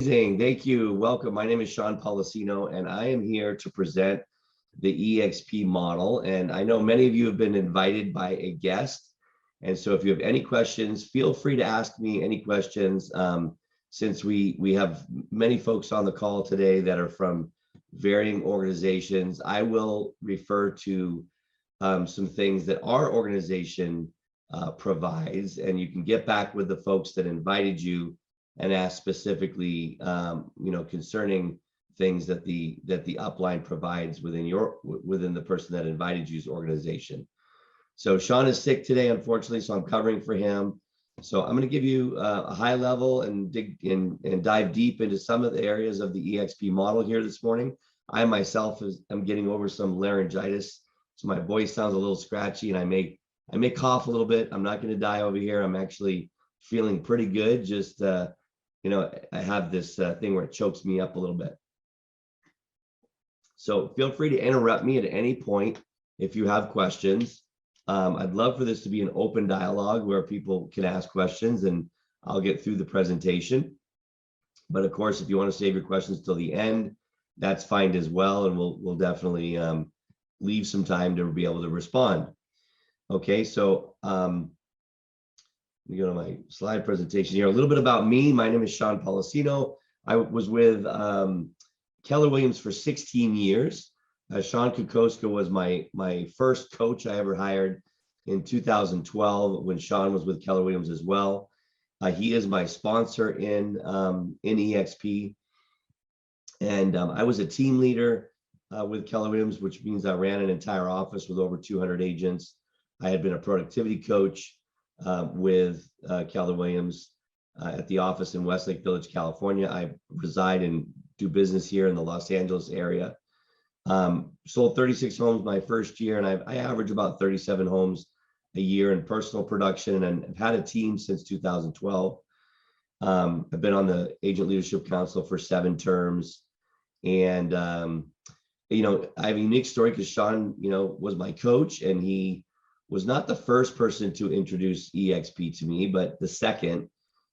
Amazing. Thank you. Welcome. My name is Sean Policino, and I am here to present the EXP model. And I know many of you have been invited by a guest. And so if you have any questions, feel free to ask me any questions. Since we have many folks on the call today that are from varying organizations, I will refer to some things that our organization provides, and you can get back with the folks that invited you and ask specifically, concerning things that the upline provides within the person that invited you's organization. So Sean is sick today, unfortunately, so I'm covering for him. So I'm going to give you a high level and dive deep into some of the areas of the EXP model here this morning. I myself am getting over some laryngitis, so my voice sounds a little scratchy, and I may cough a little bit. I'm not going to die over here. I'm actually feeling pretty good. Just I have this thing where it chokes me up a little bit. So feel free to interrupt me at any point if you have questions. I'd love for this to be an open dialogue where people can ask questions, and I'll get through the presentation. But of course, if you want to save your questions till the end, that's fine as well, and we'll definitely leave some time to be able to respond. Okay, so let me go to my slide presentation here. A little bit about me. My name is Sean Policino. I was with Keller Williams for 16 years. Sean Kukoska was my first coach I ever hired in 2012 when Sean was with Keller Williams as well. He is my sponsor in EXP. And I was a team leader with Keller Williams, which means I ran an entire office with over 200 agents. I had been a productivity coach with Keller Williams at the office in Westlake Village, California. I reside and do business here in the Los Angeles area. Sold 36 homes my first year, and I average about 37 homes a year in personal production, and I've had a team since 2012. I've been on the Agent Leadership Council for 7 terms, and I have a unique story because Sean, was my coach, and he was not the first person to introduce EXP to me, but the second.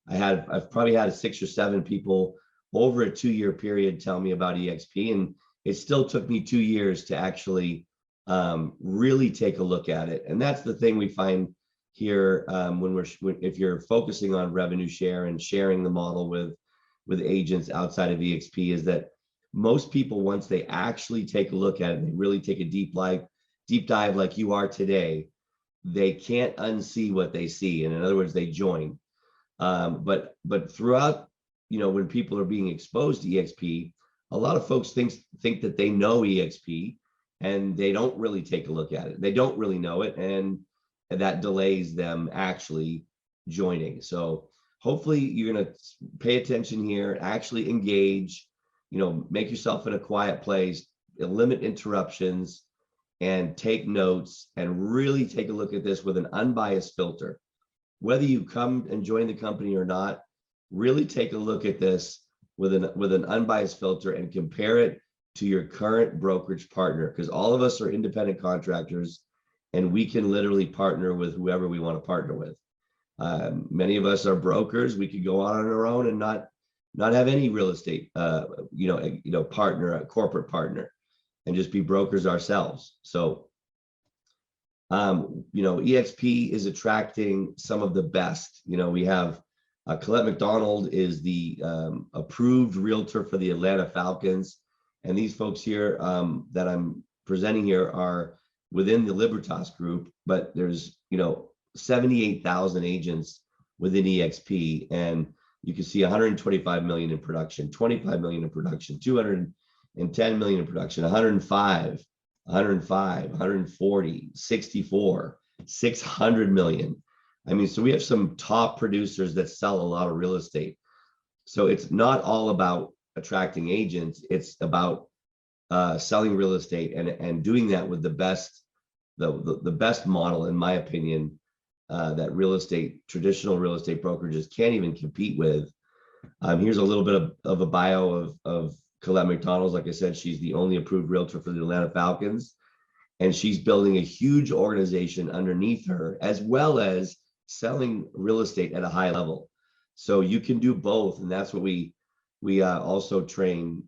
I've probably had 6 or 7 people over a 2-year period tell me about EXP, and it still took me 2 years to actually really take a look at it. And that's the thing we find here if you're focusing on revenue share and sharing the model with agents outside of EXP, is that most people, once they actually take a look at it, they really take a deep dive like you are today, they can't unsee what they see. And in other words, they join. But throughout, when people are being exposed to EXP, a lot of folks think that they know EXP, and they don't really take a look at it. They don't really know it, and that delays them actually joining. So hopefully you're going to pay attention here, actually engage, make yourself in a quiet place, limit interruptions, and take notes, and really take a look at this with an unbiased filter. Whether you come and join the company or not, really take a look at this with an unbiased filter and compare it to your current brokerage partner, because all of us are independent contractors, and we can literally partner with whoever we want to partner with. Many of us are brokers. We could go on our own and not have any real estate, partner, a corporate partner, and just be brokers ourselves. So, EXP is attracting some of the best. We have Colette McDonald is the approved realtor for the Atlanta Falcons. And these folks here that I'm presenting here are within the Libertas group, but there's, 78,000 agents within EXP, and you can see 125 million in production, 25 million in production, 210 million in production, 105, 140, 64, 600 million. I mean, so we have some top producers that sell a lot of real estate. So it's not all about attracting agents. It's about selling real estate and doing that with the best model, in my opinion, that traditional real estate brokerages can't even compete with. Here's a little bit of a bio of Colette McDonald. Like I said, she's the only approved realtor for the Atlanta Falcons, and she's building a huge organization underneath her, as well as selling real estate at a high level. So you can do both, and that's what we we also train,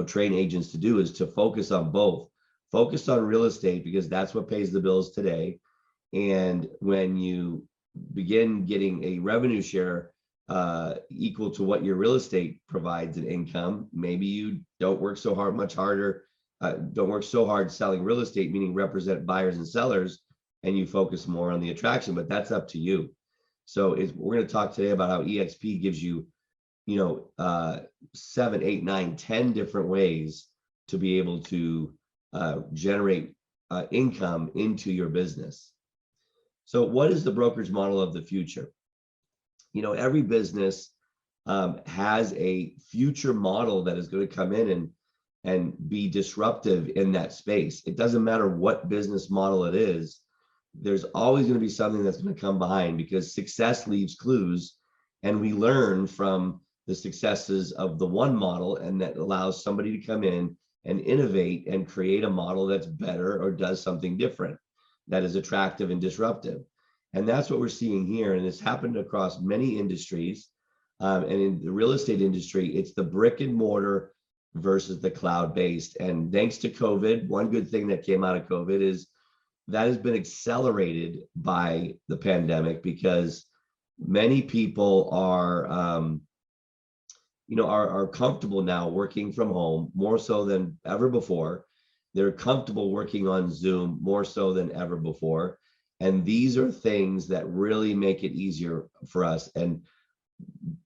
train agents to do is to focus on both. Focus on real estate because that's what pays the bills today. And when you begin getting a revenue share equal to what your real estate provides in income, maybe you don't work so hard, don't work so hard selling real estate, meaning represent buyers and sellers, and you focus more on the attraction, but that's up to you. So we're going to talk today about how EXP gives you, 7, 8, 9, 10 different ways to be able to generate income into your business. So what is the brokerage model of the future? Every business has a future model that is going to come in and be disruptive in that space. It doesn't matter what business model it is. There's always going to be something that's going to come behind because success leaves clues, and we learn from the successes of the one model, and that allows somebody to come in and innovate and create a model that's better or does something different that is attractive and disruptive. And that's what we're seeing here. And it's happened across many industries. And in the real estate industry, it's the brick and mortar versus the cloud-based. And thanks to COVID, one good thing that came out of COVID is that has been accelerated by the pandemic because many people are comfortable now working from home more so than ever before. They're comfortable working on Zoom more so than ever before. And these are things that really make it easier for us and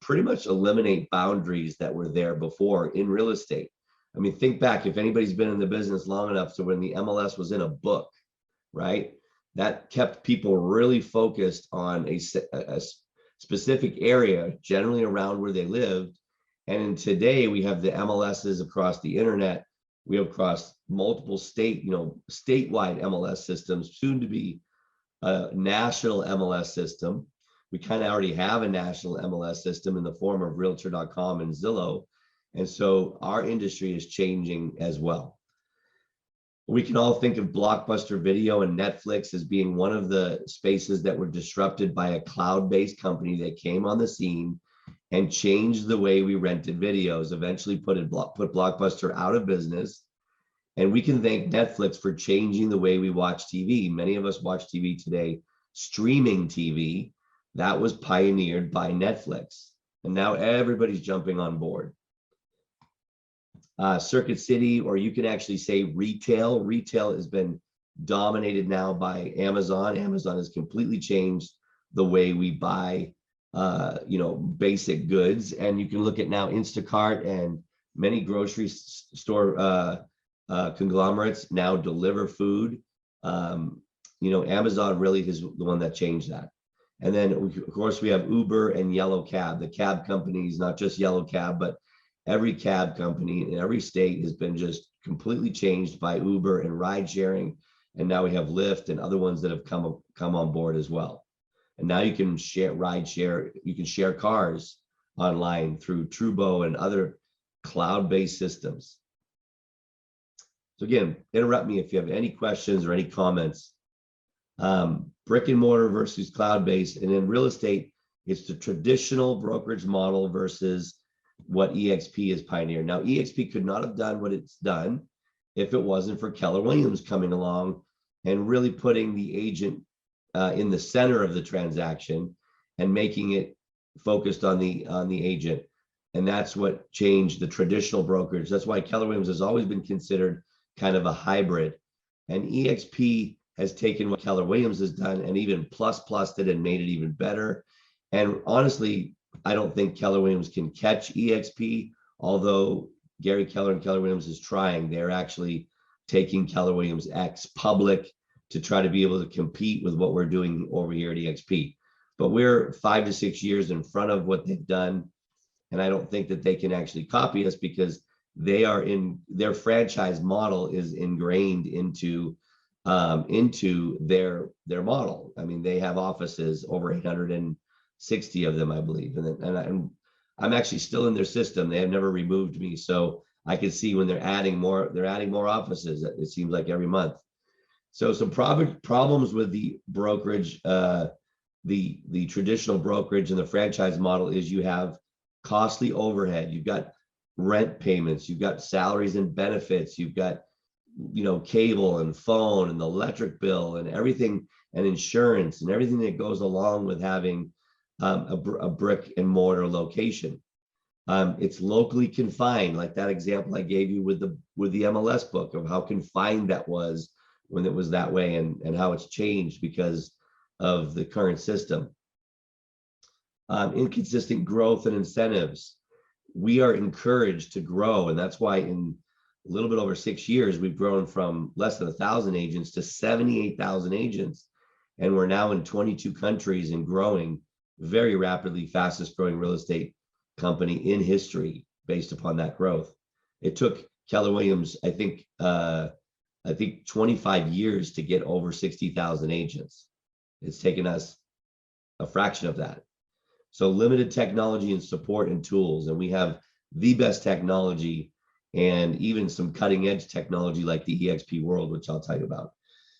pretty much eliminate boundaries that were there before in real estate. I mean, think back, if anybody's been in the business long enough to when the MLS was in a book, right? That kept people really focused on a specific area, generally around where they lived. And in today, we have the MLSs across the internet. We have across multiple statewide MLS systems, soon to be a national MLS system. We kind of already have a national MLS system in the form of Realtor.com and Zillow. And so our industry is changing as well. We can all think of Blockbuster Video and Netflix as being one of the spaces that were disrupted by a cloud-based company that came on the scene and changed the way we rented videos, eventually put Blockbuster out of business. And we can thank Netflix for changing the way we watch TV. Many of us watch TV today, streaming TV. That was pioneered by Netflix. And now everybody's jumping on board. Circuit City, or you can actually say retail. Retail has been dominated now by Amazon. Amazon has completely changed the way we buy basic goods. And you can look at now Instacart and many grocery store conglomerates now deliver food. Amazon really is the one that changed that. And then of course we have Uber and Yellow Cab. The cab companies, not just Yellow Cab, but every cab company in every state has been just completely changed by Uber and ride sharing. And now we have Lyft and other ones that have come on board as well. And now you can you can share cars online through Trubo and other cloud-based systems. So again, interrupt me if you have any questions or any comments. Brick and mortar versus cloud-based. And in real estate, it's the traditional brokerage model versus what EXP is pioneered. Now, EXP could not have done what it's done if it wasn't for Keller Williams coming along and really putting the agent in the center of the transaction and making it focused on the agent. And that's what changed the traditional brokerage. That's why Keller Williams has always been considered kind of a hybrid. And EXP has taken what Keller Williams has done and even plussed it and made it even better. And honestly, I don't think Keller Williams can catch EXP, although Gary Keller and Keller Williams is trying. They're actually taking Keller Williams X public to try to be able to compete with what we're doing over here at EXP. But we're 5 to 6 years in front of what they've done. And I don't think that they can actually copy us because their franchise model is ingrained into their model. I mean, they have offices, over 860 of them, I believe. And I'm actually still in their system. They have never removed me. So I can see when they're adding more offices, it seems like every month. So some problems with the brokerage, the traditional brokerage and the franchise model is you have costly overhead, you've got rent payments, you've got salaries and benefits, you've got, cable and phone and the electric bill and everything, and insurance and everything that goes along with having a brick and mortar location. It's locally confined, like that example I gave you with the MLS book of how confined that was when it was that way, and how it's changed because of the current system. Inconsistent growth and incentives. We are encouraged to grow, and that's why in a little bit over 6 years, we've grown from less than 1,000 agents to 78,000 agents. And we're now in 22 countries and growing very rapidly, fastest growing real estate company in history based upon that growth. It took Keller Williams, I think 25 years to get over 60,000 agents. It's taken us a fraction of that. So limited technology and support and tools, and we have the best technology and even some cutting edge technology like the Exp world, which I'll tell you about.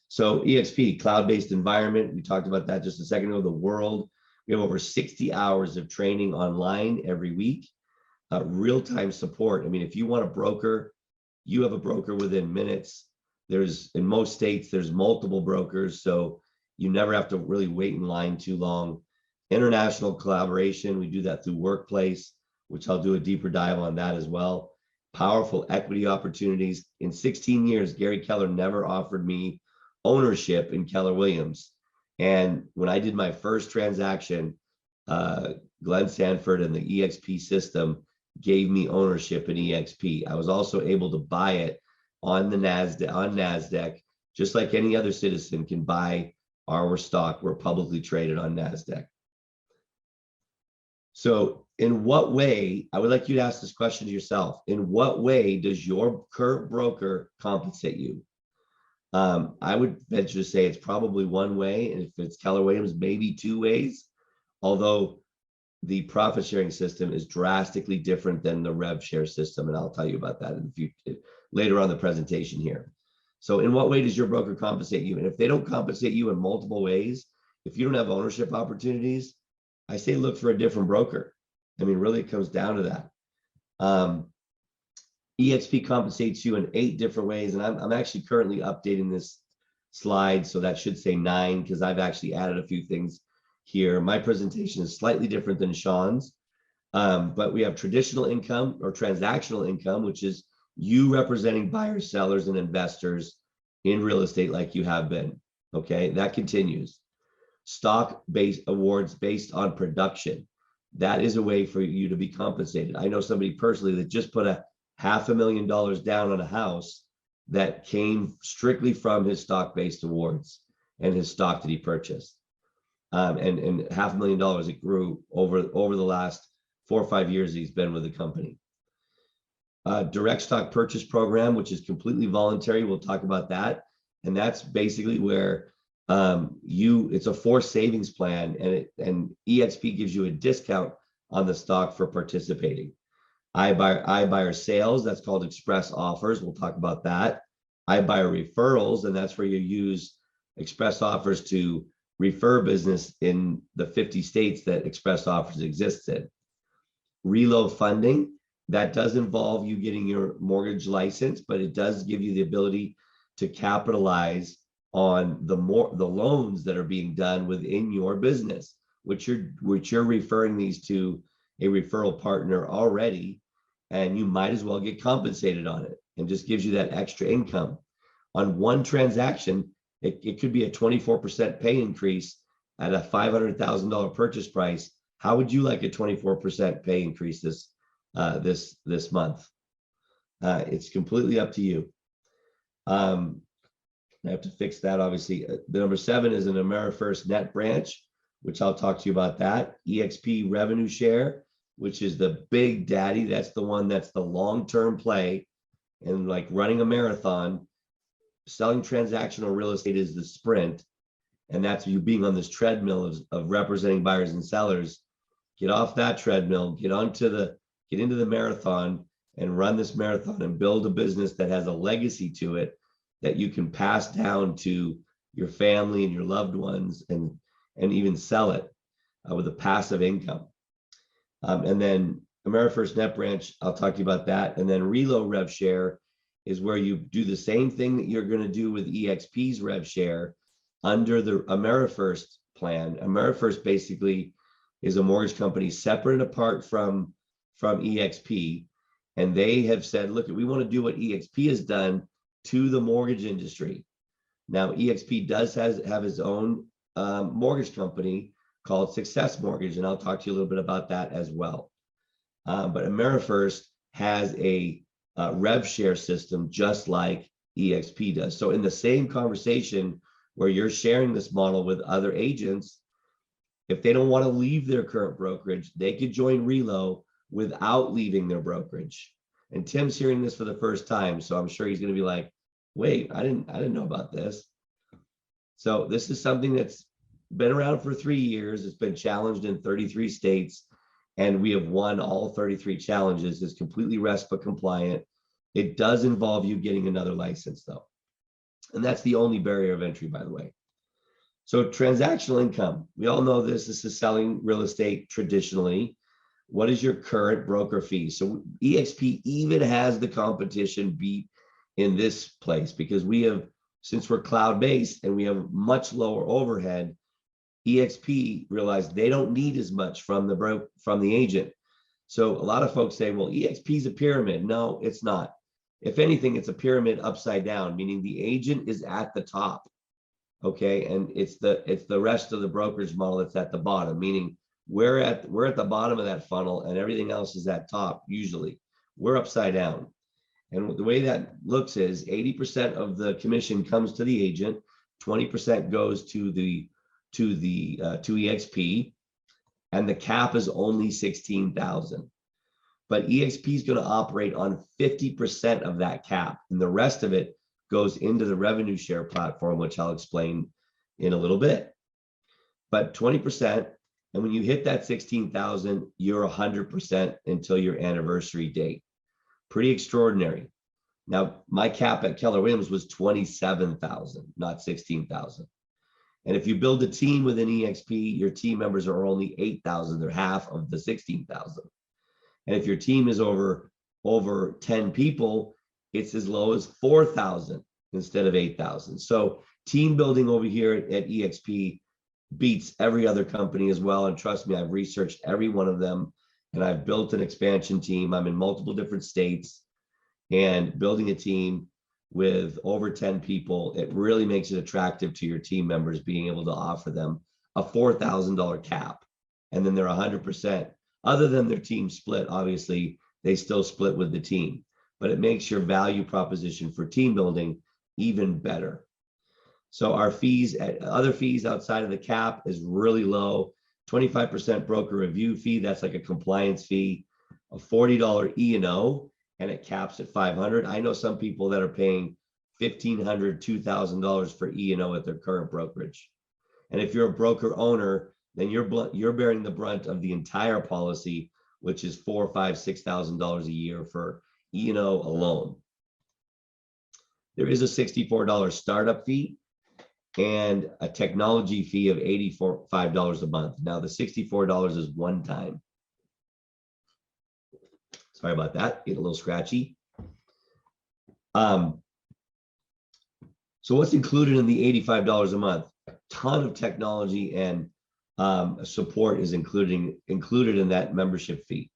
So Exp, cloud-based environment, we talked about that just a second ago. The world, we have over 60 hours of training online every week. Real-time support. I mean, if you want a broker, you have a broker within minutes. There's, in most states, there's multiple brokers, so you never have to really wait in line too long. International collaboration, we do that through Workplace, which I'll do a deeper dive on that as well. Powerful equity opportunities. In 16 years, Gary Keller never offered me ownership in Keller Williams. And when I did my first transaction, Glenn Sanford and the Exp system gave me ownership in Exp. I was also able to buy it on the NASDAQ, just like any other citizen can buy our stock. We're publicly traded on NASDAQ. So in what way, I would like you to ask this question to yourself, in what way does your current broker compensate you? I would venture to say it's probably one way, and if it's Keller Williams, maybe two ways, although the profit sharing system is drastically different than the rev share system, and I'll tell you about that in the future, later on in the presentation here. So in what way does your broker compensate you? And if they don't compensate you in multiple ways, if you don't have ownership opportunities, I say look for a different broker. I mean, really, it comes down to that. Exp compensates you in 8 different ways, and I'm actually currently updating this slide, so that should say 9 because I've actually added a few things here. My presentation is slightly different than Sean's, but we have traditional income or transactional income, which is you representing buyers, sellers, and investors in real estate like you have been. Okay, that continues. Stock-based awards based on production. That is a way for you to be compensated. I know somebody personally that just put a $500,000 down on a house that came strictly from his stock-based awards and his stock that he purchased. And $500,000 it grew over the last 4 or 5 years he's been with the company. Direct stock purchase program, which is completely voluntary. We'll talk about that. And that's basically where it's a forced savings plan, and Exp gives you a discount on the stock for participating. iBuyer sales, that's called express offers. We'll talk about that. iBuyer referrals, and that's where you use express offers to refer business in the 50 states that express offers exists in. Reload funding, that does involve you getting your mortgage license, but it does give you the ability to capitalize on the loans that are being done within your business, which you're referring these to a referral partner already, and you might as well get compensated on it, and just gives you that extra income. On one transaction, it could be a 24% pay increase at a $500,000 purchase price. How would you like a 24% pay increase this month? It's completely up to you. I have to fix that, obviously. The number 7 is an AmeriFirst Net branch, which I'll talk to you about that. Exp revenue share, which is the big daddy. That's the one that's the long-term play. And like running a marathon, selling transactional real estate is the sprint. And that's you being on this treadmill of representing buyers and sellers. Get off that treadmill, get into the marathon and run this marathon and build a business that has a legacy to it that you can pass down to your family and your loved ones, and even sell it with a passive income. And then AmeriFirst Net Branch, I'll talk to you about that. And then Reload Rev Share is where you do the same thing that you're going to do with EXP's Rev Share under the AmeriFirst plan. AmeriFirst basically is a mortgage company separate and apart from EXP. And they have said, look, we want to do what EXP has done to the mortgage industry. Now, EXP does have his own mortgage company called Success Mortgage, and I'll talk to you a little bit about that as well. But AmeriFirst has a rev share system just like EXP does. So in the same conversation where you're sharing this model with other agents, if they don't want to leave their current brokerage, they could join Relo without leaving their brokerage. And Tim's hearing this for the first time, so I'm sure he's going to be like, wait, I didn't know about this. So this is something that's been around for 3 years. It's been challenged in 33 states, and we have won all 33 challenges. It's completely RESPA compliant. It does involve you getting another license though. And that's the only barrier of entry, by the way. So transactional income, we all know this is selling real estate traditionally. What is your current broker fee? So EXP even has the competition beat in this place because we have, since we're cloud-based and we have much lower overhead, EXP realized they don't need as much from the agent. So a lot of folks say, well, EXP is a pyramid. No, it's not. If anything, it's a pyramid upside down, meaning the agent is at the top. Okay, and it's the rest of the brokerage model that's at the bottom, meaning we're at the bottom of that funnel and everything else is at top. Usually we're upside down. And the way that looks is 80% of the commission comes to the agent, 20% goes to EXP, and the cap is only 16,000. But EXP is going to operate on 50% of that cap, and the rest of it goes into the revenue share platform, which I'll explain in a little bit. But 20%, and when you hit that 16,000, you're 100% until your anniversary date. Pretty extraordinary. Now, my cap at Keller Williams was 27,000, not 16,000. And if you build a team within EXP, your team members are only 8,000. They're half of the 16,000. And if your team is over 10 people, it's as low as 4,000 instead of 8,000. So team building over here at EXP beats every other company as well. And trust me, I've researched every one of them, and I've built an expansion team. I'm in multiple different states, and building a team with over 10 people, it really makes it attractive to your team members, being able to offer them a $4,000 cap, and then they're 100%. Other than their team split, obviously, they still split with the team, but it makes your value proposition for team building even better. So our fees, other fees outside of the cap is really low. 25% broker review fee, that's like a compliance fee, a $40 E&O, and it caps at $500. I know some people that are paying $1,500, $2,000 for E&O at their current brokerage. And if you're a broker owner, then you're bearing the brunt of the entire policy, which is $4,000, $5,000, $6,000 a year for E&O alone. There is a $64 startup fee and a technology fee of $85 a month. Now the $64 is one time. Sorry about that, getting a little scratchy. So what's included in the $85 a month? A ton of technology and support is included in that membership fee.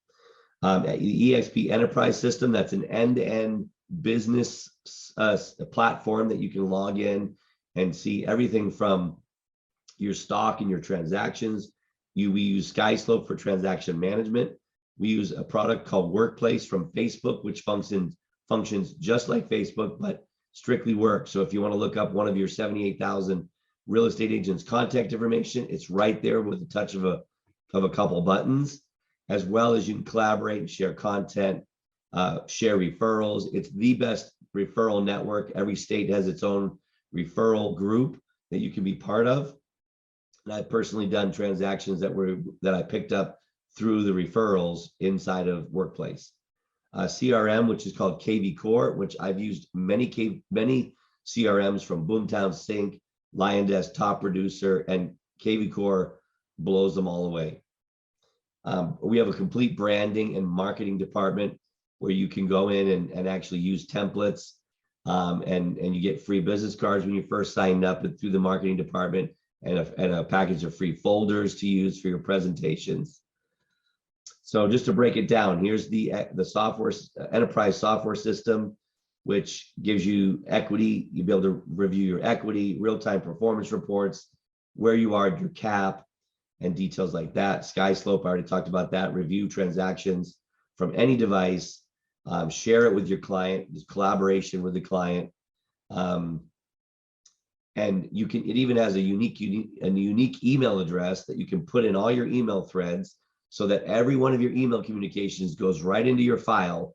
The EXP Enterprise System, that's an end-to-end business platform that you can log in and see everything from your stock and your transactions. We use SkySlope for transaction management. We use a product called Workplace from Facebook, which functions just like Facebook, but strictly work. So if you want to look up one of your 78,000 real estate agents' contact information, it's right there with the touch of a couple buttons, as well as you can collaborate and share content, share referrals. It's the best referral network. Every state has its own referral group that you can be part of. And I've personally done transactions that I picked up through the referrals inside of Workplace. CRM, which is called KV Core, which I've used many CRMs from Boomtown Sync, LionDesk, Top Producer, and KV Core blows them all away. We have a complete branding and marketing department where you can go in and actually use templates, and you get free business cards when you first sign up through the marketing department, and a package of free folders to use for your presentations. So just to break it down, here's the software, enterprise software system, which gives you equity. You'll be able to review your equity, real-time performance reports, where you are at your cap, and details like that. SkySlope, I already talked about that. Review transactions from any device, share it with your client, there's collaboration with the client. And you can, it even has a unique email address that you can put in all your email threads, so that every one of your email communications goes right into your file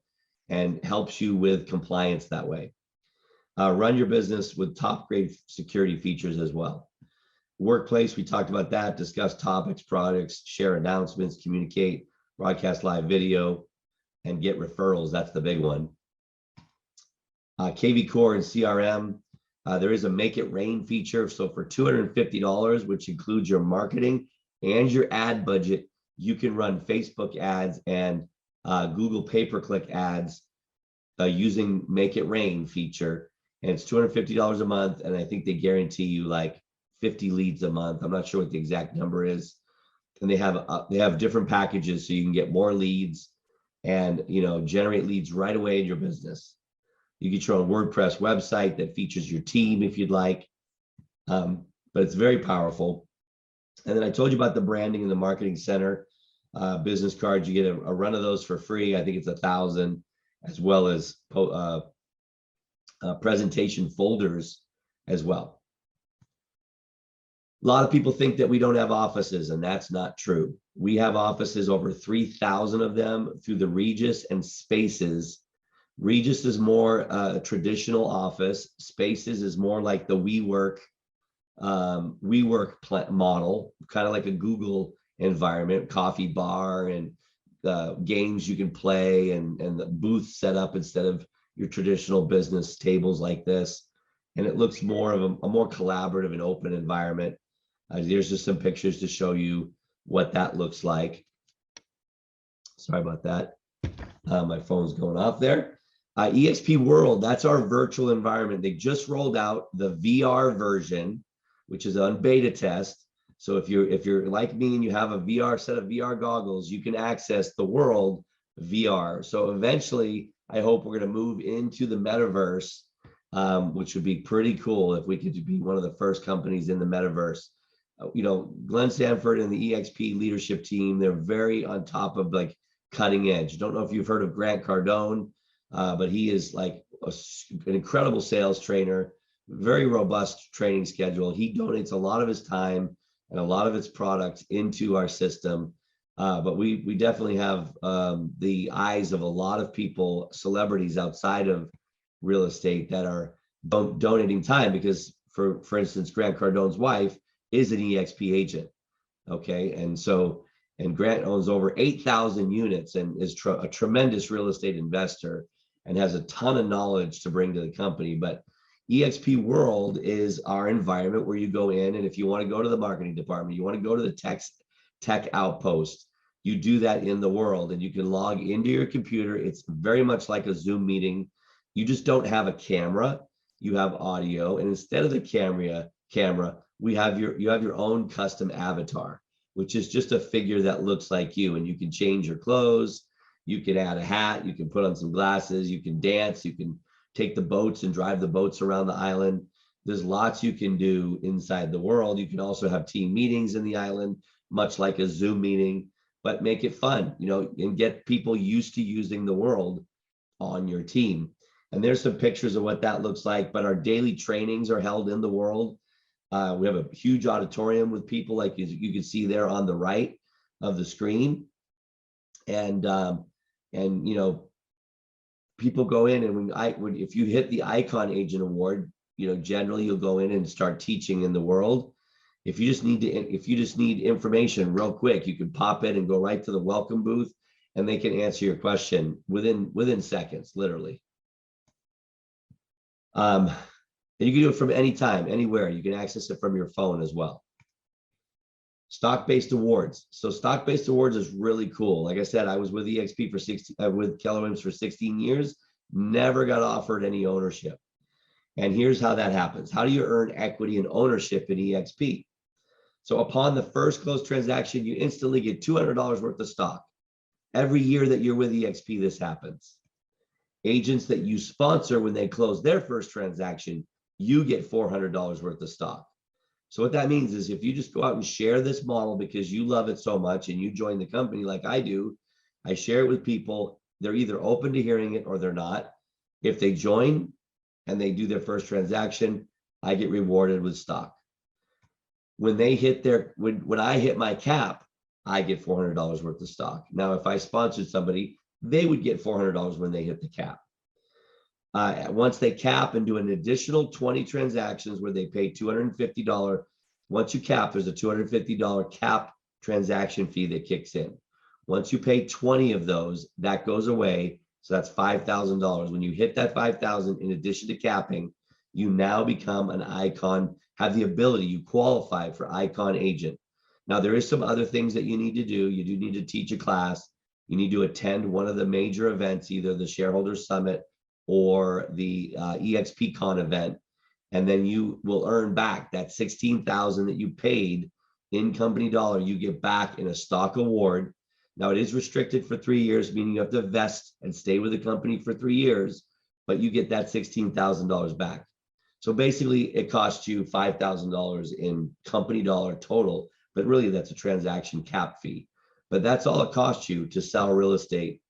and helps you with compliance that way. Run your business with top grade security features as well. Workplace, we talked about that, discuss topics, products, share announcements, communicate, broadcast live video, and get referrals. That's the big one. KV Core and CRM, there is a make it rain feature. So for $250, which includes your marketing and your ad budget, you can run Facebook ads and Google pay-per-click ads using Make It Rain feature. And it's $250 a month. And I think they guarantee you like 50 leads a month. I'm not sure what the exact number is. And they have different packages so you can get more leads and, you know, generate leads right away in your business. You get your own WordPress website that features your team if you'd like, but it's very powerful. And then I told you about the branding and the marketing center business cards. You get a run of those for free. I think it's 1,000, as well as presentation folders as well. A lot of people think that we don't have offices, and that's not true. We have offices, over 3,000 of them, through the Regus and Spaces. Regus is more a traditional office. Spaces is more like the WeWork model, kind of like a Google environment, coffee bar and games you can play, and the booth set up instead of your traditional business tables like this. And it looks more of a more collaborative and open environment. There's just some pictures to show you what that looks like. Sorry about that. My phone's going off there. Exp World, that's our virtual environment. They just rolled out the VR version, which is on beta test. So if you're like me and you have a set of VR goggles, you can access the world VR. So eventually, I hope we're going to move into the metaverse, which would be pretty cool if we could be one of the first companies in the metaverse. You know, Glenn Sanford and the EXP leadership team, they're very on top of like cutting edge. Don't know if you've heard of Grant Cardone, but he is like an incredible sales trainer, very robust training schedule. He donates a lot of his time and a lot of his products into our system. But we definitely have the eyes of a lot of people, celebrities outside of real estate, that are donating time, because for instance, Grant Cardone's wife is an EXP agent. Okay. And Grant owns over 8,000 units and is a tremendous real estate investor and has a ton of knowledge to bring to the company. But EXP World is our environment where you go in, and if you want to go to the marketing department, you want to go to the tech outpost, you do that in the world, and you can log into your computer. It's very much like a Zoom meeting. You just don't have a camera, you have audio, and instead of the camera, you have your own custom avatar, which is just a figure that looks like you, and you can change your clothes, you can add a hat, you can put on some glasses, you can dance, you can take the boats and drive the boats around the island. There's lots you can do inside the world. You can also have team meetings in the island, much like a Zoom meeting, but make it fun, you know, and get people used to using the world on your team. And there's some pictures of what that looks like, but our daily trainings are held in the world. We have a huge auditorium with people like you can see there on the right of the screen. And you know, people go in, and if you hit the Icon Agent Award, you know, generally you'll go in and start teaching in the world. If you just need information real quick, you can pop in and go right to the welcome booth, and they can answer your question within seconds, literally. And you can do it from anytime, anywhere. You can access it from your phone as well. Stock-based awards. So stock-based awards is really cool. Like I said, I was with EXP for with Keller Williams for 16 years, never got offered any ownership. And here's how that happens. How do you earn equity and ownership in EXP? So upon the first closed transaction, you instantly get $200 worth of stock. Every year that you're with EXP, this happens. Agents that you sponsor, when they close their first transaction, you get $400 worth of stock. So what that means is if you just go out and share this model because you love it so much and you join the company like I do, I share it with people. They're either open to hearing it or they're not. If they join and they do their first transaction, I get rewarded with stock. When they hit their, when I hit my cap, I get $400 worth of stock. Now, if I sponsored somebody, they would get $400 when they hit the cap. Once they cap and do an additional 20 transactions where they pay $250, once you cap, there's a $250 cap transaction fee that kicks in. Once you pay 20 of those, that goes away. So that's $5,000. When you hit that 5,000, in addition to capping, you now become an icon, have the ability, you qualify for icon agent. Now, there is some other things that you need to do. You do need to teach a class. You need to attend one of the major events, either the Shareholders Summit or the EXPCon event, and then you will earn back that $16,000 that you paid in company dollar. You get back in a stock award. Now, it is restricted for 3 years, meaning you have to vest and stay with the company for 3 years, but you get that $16,000 back. So basically, it costs you $5,000 in company dollar total, but really that's a transaction cap fee. But that's all it costs you to sell real estate.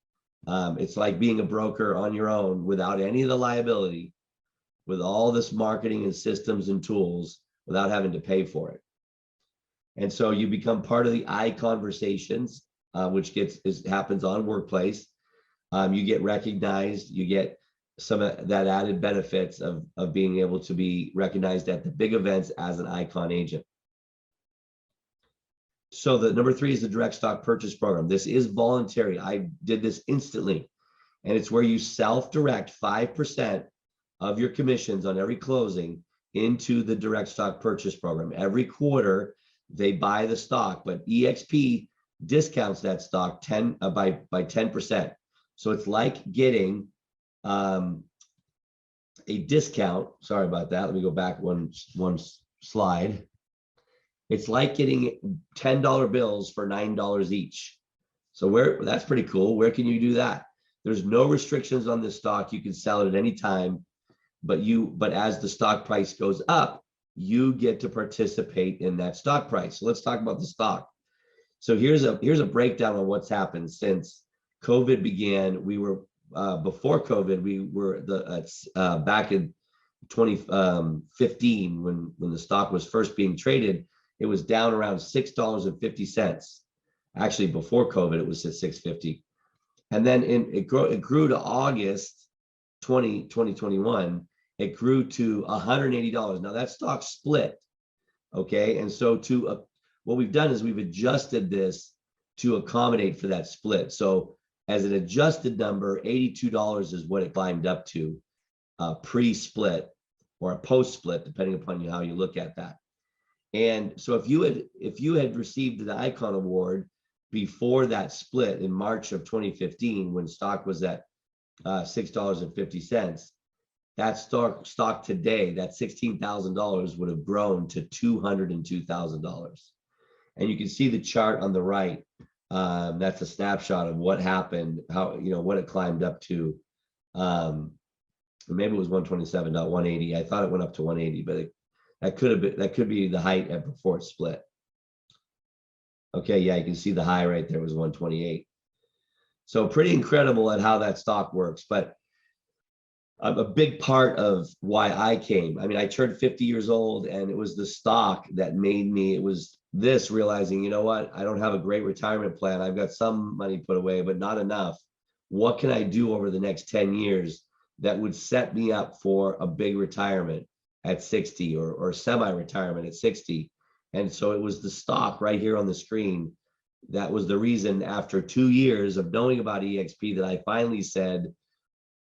It's like being a broker on your own without any of the liability, with all this marketing and systems and tools without having to pay for it. And so you become part of the iConversations, which happens on Workplace. You get recognized, you get some of that added benefits of being able to be recognized at the big events as an icon agent. So the number 3 is the direct stock purchase program. This is voluntary. I did this instantly. And it's where you self-direct 5% of your commissions on every closing into the direct stock purchase program. Every quarter, they buy the stock, but EXP discounts that stock by 10%. So it's like getting a discount. Sorry about that. Let me go back one slide. It's like getting $10 bills for $9 each. So that's pretty cool. Where can you do that? There's no restrictions on this stock. You can sell it at any time, but as the stock price goes up, you get to participate in that stock price. So let's talk about the stock. So here's a breakdown on what's happened since COVID began. We were before COVID, we were back in 2015 when the stock was first being traded. It was down around $6.50. Actually, before COVID, it was at $6.50. And then it grew to August 2021. It grew to $180. Now that stock split, okay? And so what we've done is we've adjusted this to accommodate for that split. So as an adjusted number, $82 is what it climbed up to pre-split or a post-split, depending upon how you look at that. And so if you had received the Icon Award before that split in March of 2015, when stock was at $6.50, that stock today, that $16,000 would have grown to $202,000. And you can see the chart on the right. That's a snapshot of what happened, what it climbed up to. Maybe it was 127, not 180. I thought it went up to 180, but that could be the height before it split. Okay, yeah, you can see the high right there was 128. So pretty incredible at how that stock works. But a big part of why I came, I turned 50 years old, and it was the stock that made me, it was this realizing, you know what, I don't have a great retirement plan. I've got some money put away, but not enough. What can I do over the next 10 years that would set me up for a big retirement at 60 or semi-retirement at 60? And so it was the stock right here on the screen. That was the reason, after 2 years of knowing about EXP, that I finally said,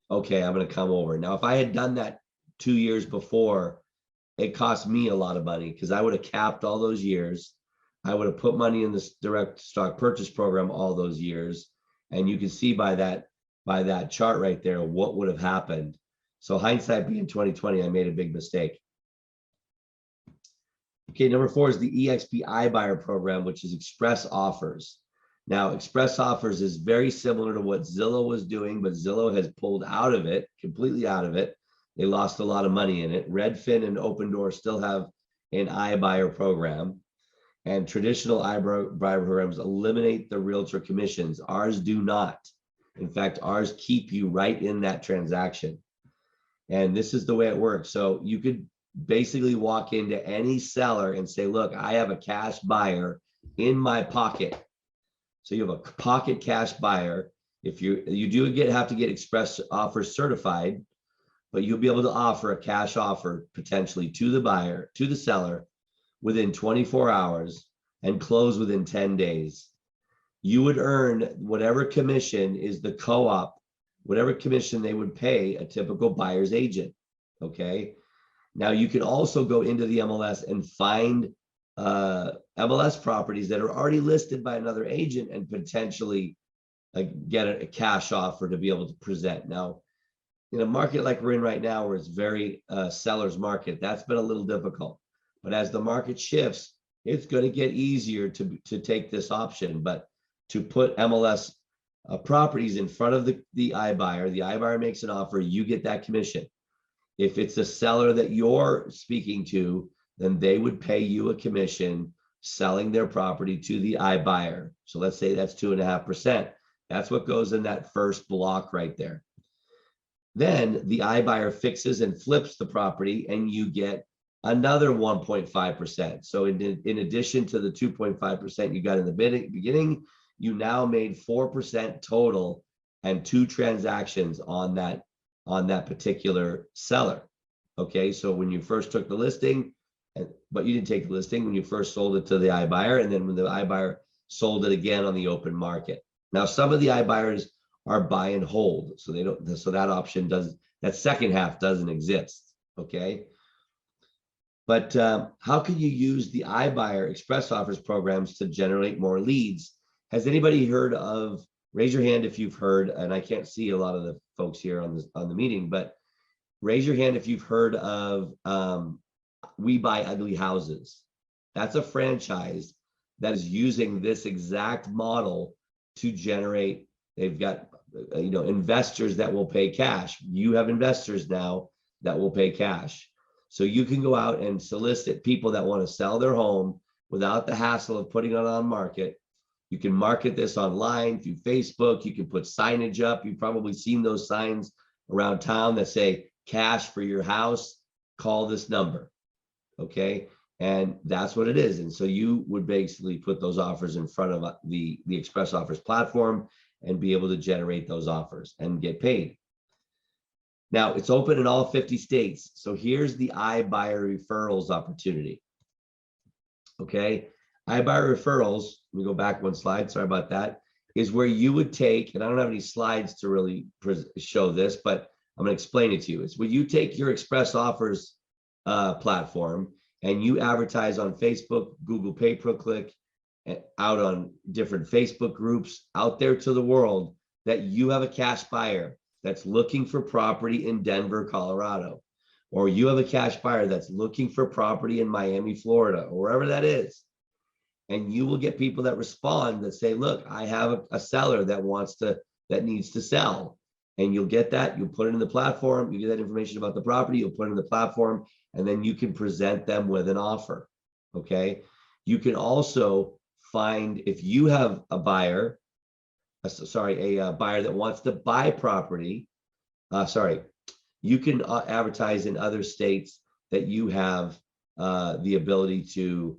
okay, I'm going to come over. Now, if I had done that 2 years before, it cost me a lot of money because I would have capped all those years. I would have put money in this direct stock purchase program all those years. And you can see by that chart right there, what would have happened. So hindsight being 2020, I made a big mistake. Okay, number 4 is the Exp iBuyer program, which is express offers. Now, express offers is very similar to what Zillow was doing, but Zillow has pulled out of it, completely out of it. They lost a lot of money in it. Redfin and Open Door still have an iBuyer program, and traditional iBuyer programs eliminate the realtor commissions. Ours do not. In fact, ours keep you right in that transaction. And this is the way it works. So you could basically walk into any seller and say, look, I have a cash buyer in my pocket. So you have a pocket cash buyer. If you do have to get express offers certified, but you'll be able to offer a cash offer potentially to the buyer, to the seller within 24 hours and close within 10 days. You would earn whatever commission is the co-op, whatever commission they would pay a typical buyer's agent. Okay. Now you can also go into the MLS and find MLS properties that are already listed by another agent and potentially get a cash offer to be able to present. Now, in a market like we're in right now, where it's very seller's market, that's been a little difficult. But as the market shifts, it's going to get easier to take this option. But to put MLS properties in front of the iBuyer makes an offer, you get that commission. If it's a seller that you're speaking to, then they would pay you a commission selling their property to the iBuyer. So let's say that's 2.5%. That's what goes in that first block right there. Then the iBuyer fixes and flips the property and you get another 1.5%. So in addition to the 2.5% you got in the beginning, you now made 4% total and 2 transactions on that particular seller. Okay, so when you first took the listing, but you didn't take the listing when you first sold it to the iBuyer, and then when the iBuyer sold it again on the open market. Now, some of the iBuyers are buy and hold, so they don't. So that option doesn't. That second half doesn't exist. Okay, but how can you use the iBuyer express offers programs to generate more leads? Has anybody heard of? Raise your hand if you've heard, and I can't see a lot of the folks here on the meeting, but raise your hand if you've heard of We Buy Ugly Houses. That's a franchise that is using this exact model to generate. They've got investors that will pay cash. You have investors now that will pay cash. So you can go out and solicit people that want to sell their home without the hassle of putting it on market. You can market this online through Facebook. You can put signage up. You've probably seen those signs around town that say cash for your house, call this number. Okay. And that's what it is. And so you would basically put those offers in front of the Express Offers platform and be able to generate those offers and get paid. Now it's open in all 50 states. So here's the iBuyer referrals opportunity. Okay. iBuyer referrals, let me go back one slide, sorry about that, is where you would take, and I don't have any slides to really show this, but I'm going to explain it to you. It's where you take your Express Offers platform and you advertise on Facebook, Google pay-per-click, out on different Facebook groups out there to the world that you have a cash buyer that's looking for property in Denver, Colorado, or you have a cash buyer that's looking for property in Miami, Florida, or wherever that is. And you will get people that respond that say, look, I have a seller that needs to sell. And you'll get that, you'll put it in the platform, you get that information about the property, you'll put it in the platform, and then you can present them with an offer. Okay. You can also find, if you have a buyer, a buyer that wants to buy property, you can advertise in other states that you have the ability to,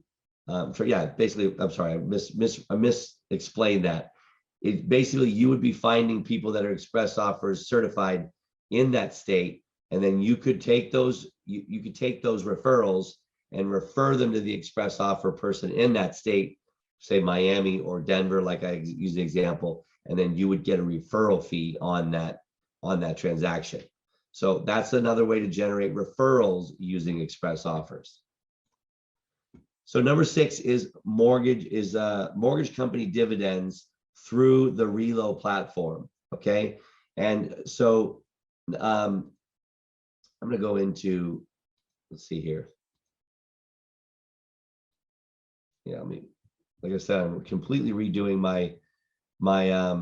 basically, I'm sorry, I misexplained that. It basically, you would be finding people that are Express Offers certified in that state, and then you could take those, you could take those referrals and refer them to the Express Offer person in that state, say Miami or Denver, like I used an example, and then you would get a referral fee on that transaction. So that's another way to generate referrals using Express Offers. So number 6 is mortgage company dividends through the Reload platform. Okay. And so I'm going to go into, let's see here. Yeah, like I said, I'm completely redoing my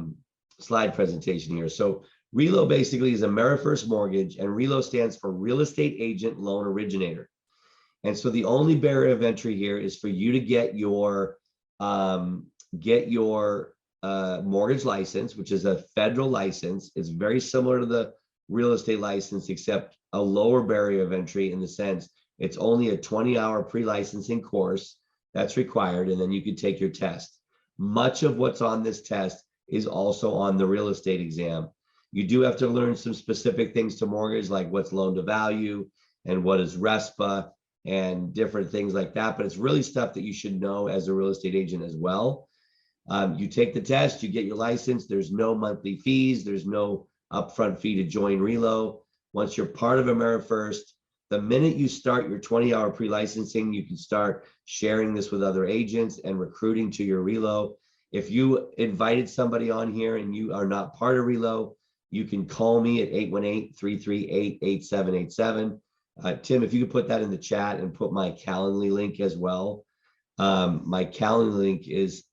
slide presentation here. So Reload basically is AmeriFirst Mortgage, and Reload stands for Real Estate Agent Loan Originator. And so the only barrier of entry here is for you to get your mortgage license, which is a federal license. It's very similar to the real estate license, except a lower barrier of entry in the sense it's only a 20-hour pre-licensing course that's required, and then you can take your test. Much of what's on this test is also on the real estate exam. You do have to learn some specific things to mortgage, like what's loan to value and what is RESPA and different things like that. But it's really stuff that you should know as a real estate agent as well. You take the test, you get your license. There's no monthly fees. There's no upfront fee to join Reload. Once you're part of AmeriFirst, the minute you start your 20-hour pre-licensing, you can start sharing this with other agents and recruiting to your Reload. If you invited somebody on here and you are not part of Reload, you can call me at 818-338-8787. Tim, if you could put that in the chat and put my Calendly link as well. My Calendly link is,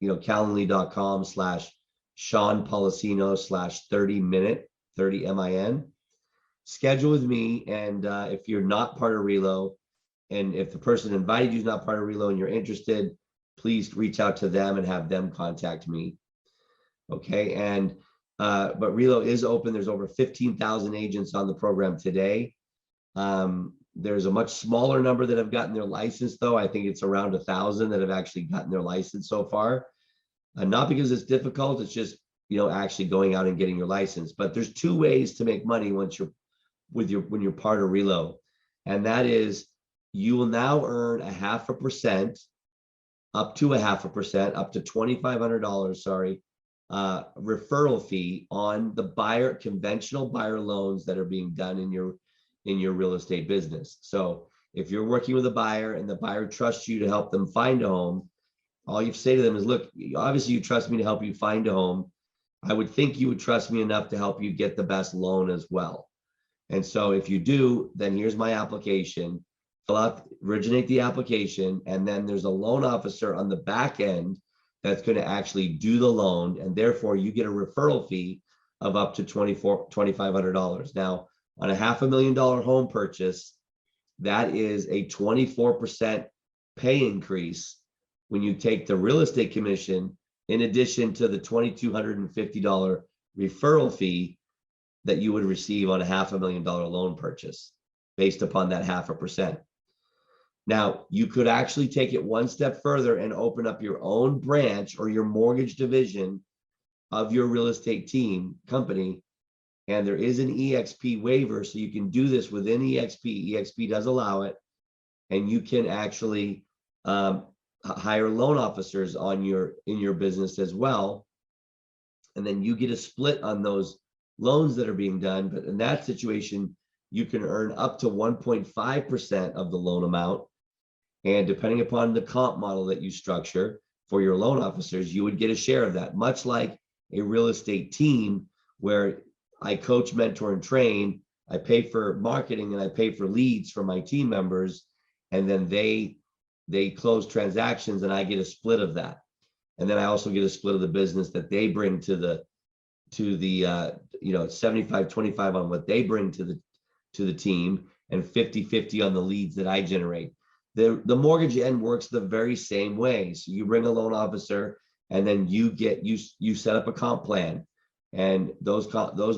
calendly.com/Sean Policino/30 min. Schedule with me, and if you're not part of Reload, and if the person invited you is not part of Reload and you're interested, please reach out to them and have them contact me. Okay, and but Reload is open. There's over 15,000 agents on the program today. There's a much smaller number that have gotten their license, though. I think it's around 1,000 that have actually gotten their license so far. Not because it's difficult, it's just actually going out and getting your license. But there's 2 ways to make money when you're part of Reload, and that is you will now earn 0.5%, up to 0.5%, up to $2,500. Sorry. Referral fee on the conventional buyer loans that are being done in your real estate business. So if you're working with a buyer and the buyer trusts you to help them find a home, all you say to them is, look, obviously you trust me to help you find a home. I would think you would trust me enough to help you get the best loan as well. And so if you do, then here's my application. Originate the application, and then there's a loan officer on the back end that's going to actually do the loan, and therefore you get a referral fee of up to $2,500. Now, on a $500,000 home purchase, that is a 24% pay increase when you take the real estate commission in addition to the $2,250 referral fee that you would receive on a $500,000 loan purchase based upon that 0.5%. Now, you could actually take it one step further and open up your own branch or your mortgage division of your real estate company. And there is an Exp waiver, so you can do this within Exp. Exp does allow it. And you can actually hire loan officers in your business as well. And then you get a split on those loans that are being done. But in that situation, you can earn up to 1.5% of the loan amount. And depending upon the comp model that you structure for your loan officers, you would get a share of that, much like a real estate team where I coach, mentor, and train. I pay for marketing and I pay for leads for my team members, and then they close transactions and I get a split of that. And then I also get a split of the business that they bring to the 75-25 on what they bring to the team, and 50-50 on the leads that I generate. The mortgage end works the very same way. So you bring a loan officer, and then you set up a comp plan, and those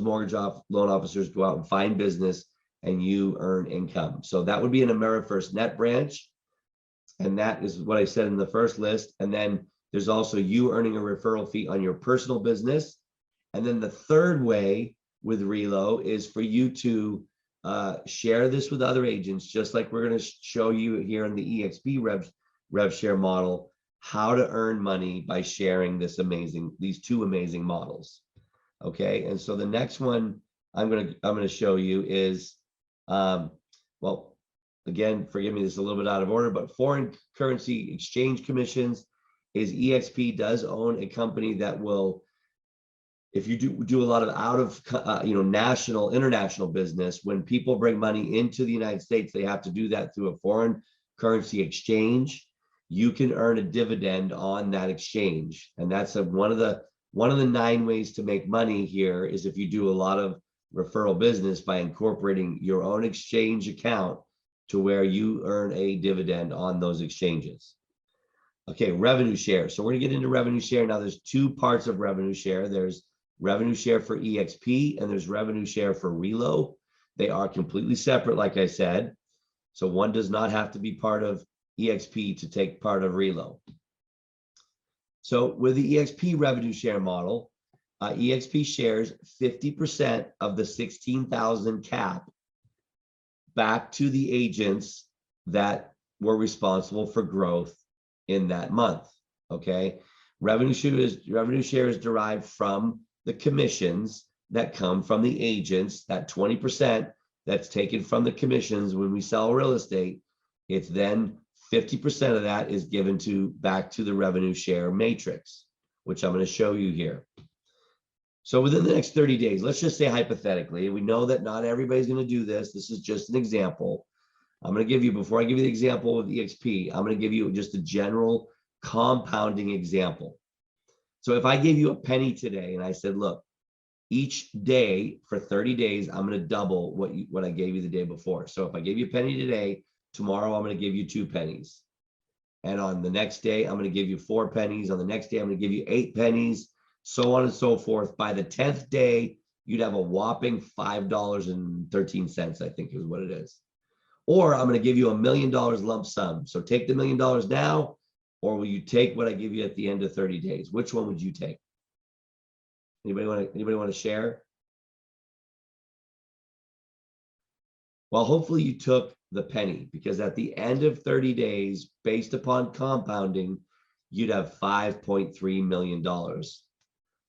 mortgage loan officers go out and find business, and you earn income. So that would be an AmeriFirst Net branch, and that is what I said in the first list. And then there's also you earning a referral fee on your personal business. And then the third way with Reload is for you to share this with other agents, just like we're going to show you here in the Exp rev share model, how to earn money by sharing these 2 amazing models. Okay, and so the next one I'm going to show you is well, again, forgive me, this is a little bit out of order, but foreign currency exchange commissions is EXP does own a company that will, if you do a lot of out of national, international business, when people bring money into the United States, they have to do that through a foreign currency exchange. You can earn a dividend on that exchange, and that's one of the 9 ways to make money here is if you do a lot of referral business by incorporating your own exchange account to where you earn a dividend on those exchanges. Okay, revenue share. So we're gonna get into revenue share. Now there's 2 parts of revenue share. There's revenue share for EXP and there's revenue share for Relo. They are completely separate, like I said. So one does not have to be part of EXP to take part of Relo. So with the EXP revenue share model, EXP shares 50% of the 16,000 cap back to the agents that were responsible for growth in that month. Okay, revenue share is derived from the commissions that come from the agents. That 20% that's taken from the commissions when we sell real estate, it's then 50% of that is given back to the revenue share matrix, which I'm going to show you here. So within the next 30 days, let's just say hypothetically, we know that not everybody's going to do this. This is just an example. I'm going to give you, before I give you the example of EXP, I'm going to give you just a general compounding example. So if I gave you a penny today and I said, look, each day for 30 days, I'm going to double what I gave you the day before. So if I gave you a penny today, tomorrow I'm going to give you 2 pennies. And on the next day, I'm going to give you 4 pennies. On the next day, I'm going to give you 8 pennies, so on and so forth. By the 10th day, you'd have a whopping $5.13, I think is what it is. Or I'm going to give you $1 million lump sum. So take the $1 million now, or will you take what I give you at the end of 30 days? Which one would you take? Anybody want to share? Well, hopefully you took the penny, because at the end of 30 days, based upon compounding, you'd have $5.3 million.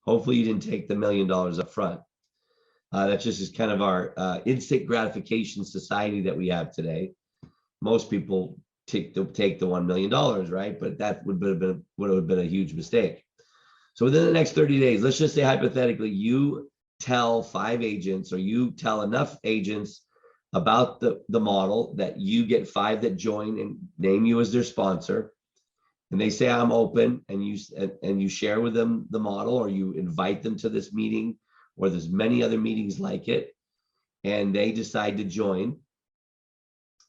Hopefully you didn't take the $1 million up front. That's just is kind of our instant gratification society that we have today. Most people take the $1 million, right? But that would have been a huge mistake. So within the next 30 days, let's just say hypothetically, you tell 5 agents, or you tell enough agents about the model that you get 5 that join and name you as their sponsor, and they say I'm open, and you share with them the model, or you invite them to this meeting, or there's many other meetings like it, and they decide to join.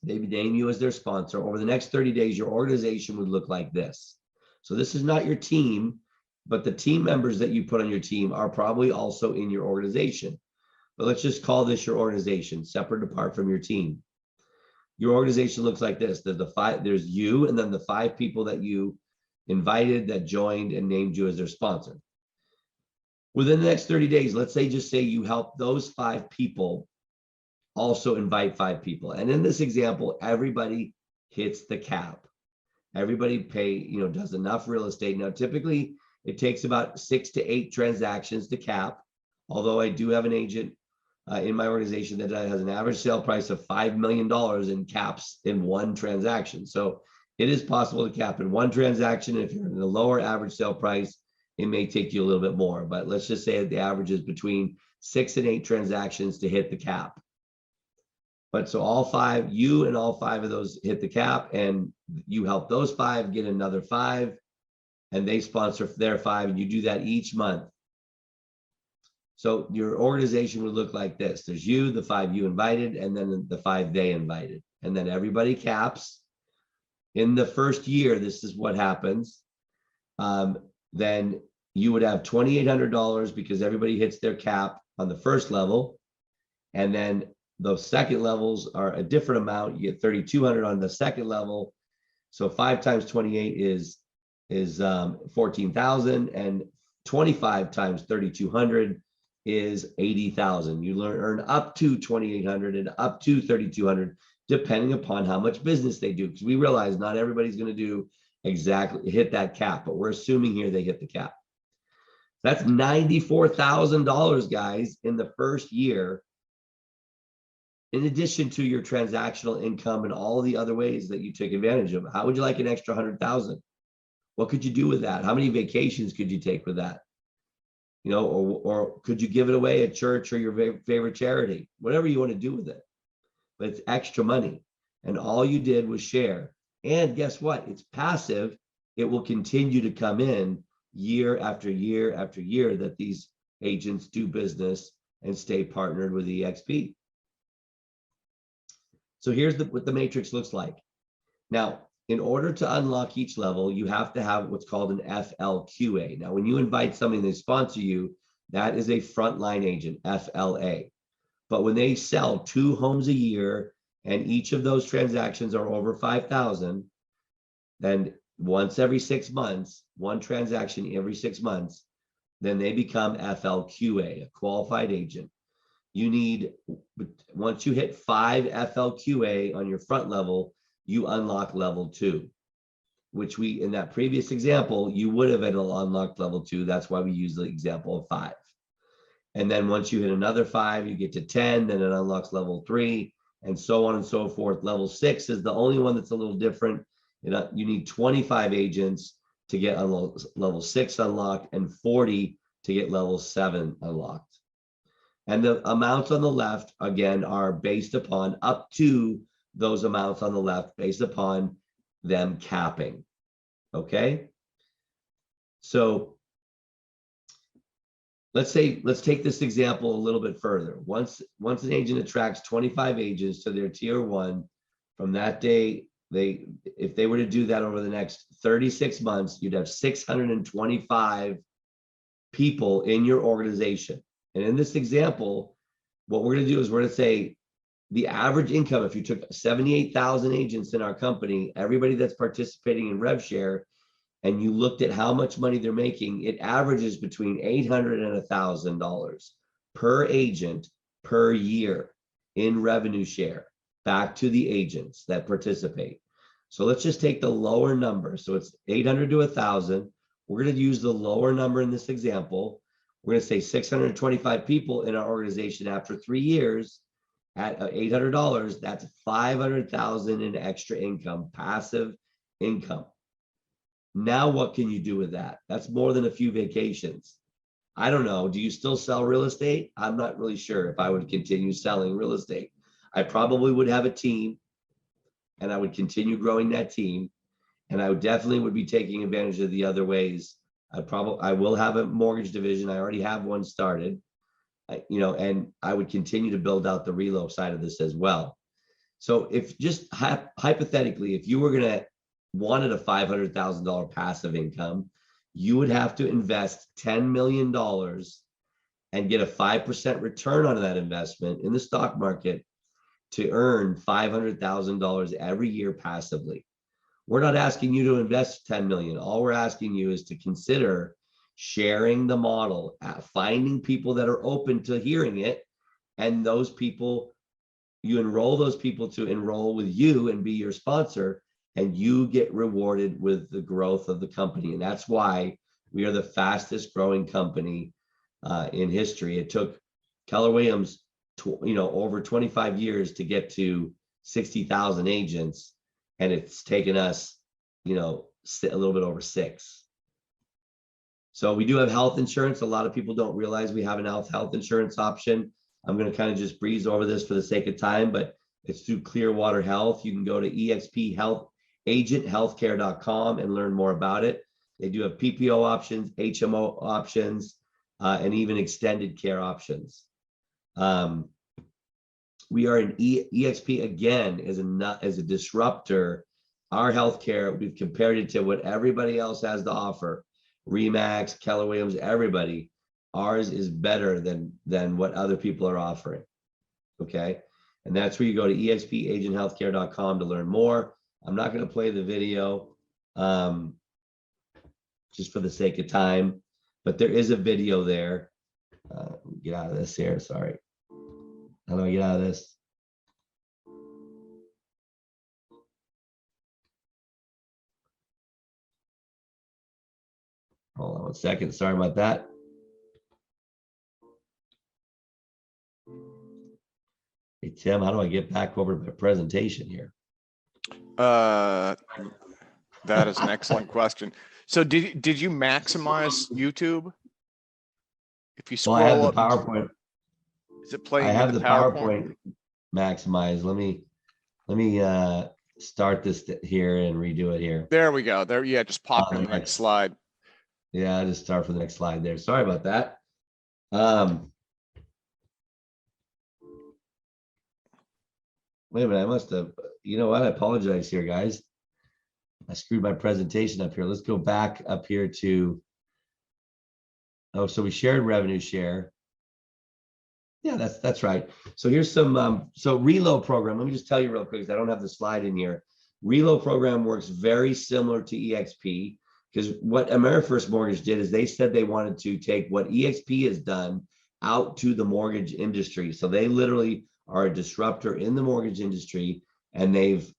They name you as their sponsor. Over the next 30 days, your organization would look like this. So this is not your team, but the team members that you put on your team are probably also in your organization. But let's just call this your organization, separate apart from your team. Your organization looks like this. There's you, and then the 5 people that you invited, that joined and named you as their sponsor. Within the next 30 days, let's say you help those 5 people also invite 5 people. And in this example, everybody hits the cap. Everybody does enough real estate. Now, typically it takes about 6 to 8 transactions to cap. Although I do have an agent in my organization that has an average sale price of $5 million in caps in one transaction. So it is possible to cap in one transaction. If you're in the lower average sale price, it may take you a little bit more, but let's just say the average is between 6 and 8 transactions to hit the cap. But so all 5, you and all 5 of those hit the cap, and you help those 5 get another 5, and they sponsor their 5, and you do that each month. So your organization would look like this. There's you, the 5 you invited, and then the 5 they invited. And then everybody caps. In the first year, this is what happens. Then you would have $2,800 because everybody hits their cap on the first level. And then the second levels are a different amount. You get $3,200 on the second level. So 5 times 28 is 14,000, and 25 times 3,200 is 80,000. You earn up to 2,800 and up to 3,200, depending upon how much business they do. Because we realize not everybody's going to do exactly hit that cap, but we're assuming here they hit the cap. That's $94,000, guys, in the first year in addition to your transactional income and all the other ways that you take advantage of, how would you like an extra 100,000? What could you do with that? How many vacations could you take with that? You know, or could you give it away at church or your favorite charity? Whatever you want to do with it. But it's extra money. And all you did was share. And guess what? It's passive. It will continue to come in year after year after year that these agents do business and stay partnered with Exp. So here's what the matrix looks like. Now, in order to unlock each level, you have to have what's called an FLQA. Now, when you invite somebody to sponsor you, that is a frontline agent, FLA. But when they sell 2 homes a year and each of those transactions are over 5,000, then once every 6 months, one transaction every 6 months, then they become FLQA, a qualified agent. You need, once you hit 5 FLQA on your front level, you unlock level 2, which we, in that previous example, you would have unlocked level 2. That's why we use the example of 5. And then once you hit another 5, you get to 10, then it unlocks level 3, and so on and so forth. Level 6 is the only one that's a little different. You need 25 agents to get level 6 unlocked and 40 to get level 7 unlocked. And the amounts on the left, again, are based upon up to those amounts on the left, based upon them capping. Okay. So let's take this example a little bit further. Once an agent attracts 25 agents to their tier 1, from that day, if they were to do that over the next 36 months, you'd have 625 people in your organization. And in this example, what we're going to do is we're going to say the average income, if you took 78,000 agents in our company, everybody that's participating in RevShare, and you looked at how much money they're making, it averages between $800 and $1,000 per agent per year in revenue share back to the agents that participate. So let's just take the lower number. So it's 800 to 1,000. We're going to use the lower number in this example. We're going to say 625 people in our organization after 3 years at $800. That's 500,000 in extra income, passive income. Now, what can you do with that? That's more than a few vacations. I don't know. Do you still sell real estate? I'm not really sure if I would continue selling real estate. I probably would have a team, and I would continue growing that team. And I definitely would be taking advantage of the other ways. I will have a mortgage division. I already have one started, and I would continue to build out the reload side of this as well. So if just hypothetically, if you were going to wanted a $500,000 passive income, you would have to invest $10 million and get a 5% return on that investment in the stock market to earn $500,000 every year passively. We're not asking you to invest 10 million. All we're asking you is to consider sharing the model, finding people that are open to hearing it, and those people, you enroll those people to enroll with you and be your sponsor, and you get rewarded with the growth of the company. And that's why we are the fastest growing company in history. It took Keller Williams, over 25 years to get to 60,000 agents. And it's taken us, a little bit over 6. So we do have health insurance. A lot of people don't realize we have an health insurance option. I'm going to kind of just breeze over this for the sake of time, but it's through Clearwater Health. You can go to expagенthealthcare.com and learn more about it. They do have PPO options, HMO options, and even extended care options. We are in Exp again as a disruptor. Our healthcare, we've compared it to what everybody else has to offer. ReMax, Keller Williams, everybody. Ours is better than what other people are offering. Okay, and that's where you go to expagenthealthcare.com to learn more. I'm not going to play the video just for the sake of time, but there is a video there. Get out of this here. Sorry. How do I get out of this? Hold on 1 second. Sorry about that. Tim, how do I get back over to my presentation here? That is an excellent question. So did you maximize YouTube? If you Well, I have scroll the up, PowerPoint. is it I playing in have the the PowerPoint? PowerPoint maximized. Let me start this here and redo it here. There we go. There, yeah, just pop to the next Next. slide. Yeah, I just start for the next slide there. Sorry about that. Wait a minute, I must have, you know what? I apologize here, guys. I screwed my presentation up here. Let's go back up here to, oh, so we shared revenue share. Yeah, that's right. So here's some, so reload program. Let me just tell you real quick, because I don't have the slide in here. Reload program works very similar to EXP, because what AmeriFirst Mortgage did is they said they wanted to take what EXP has done out to the mortgage industry. So they literally are a disruptor in the mortgage industry, and they've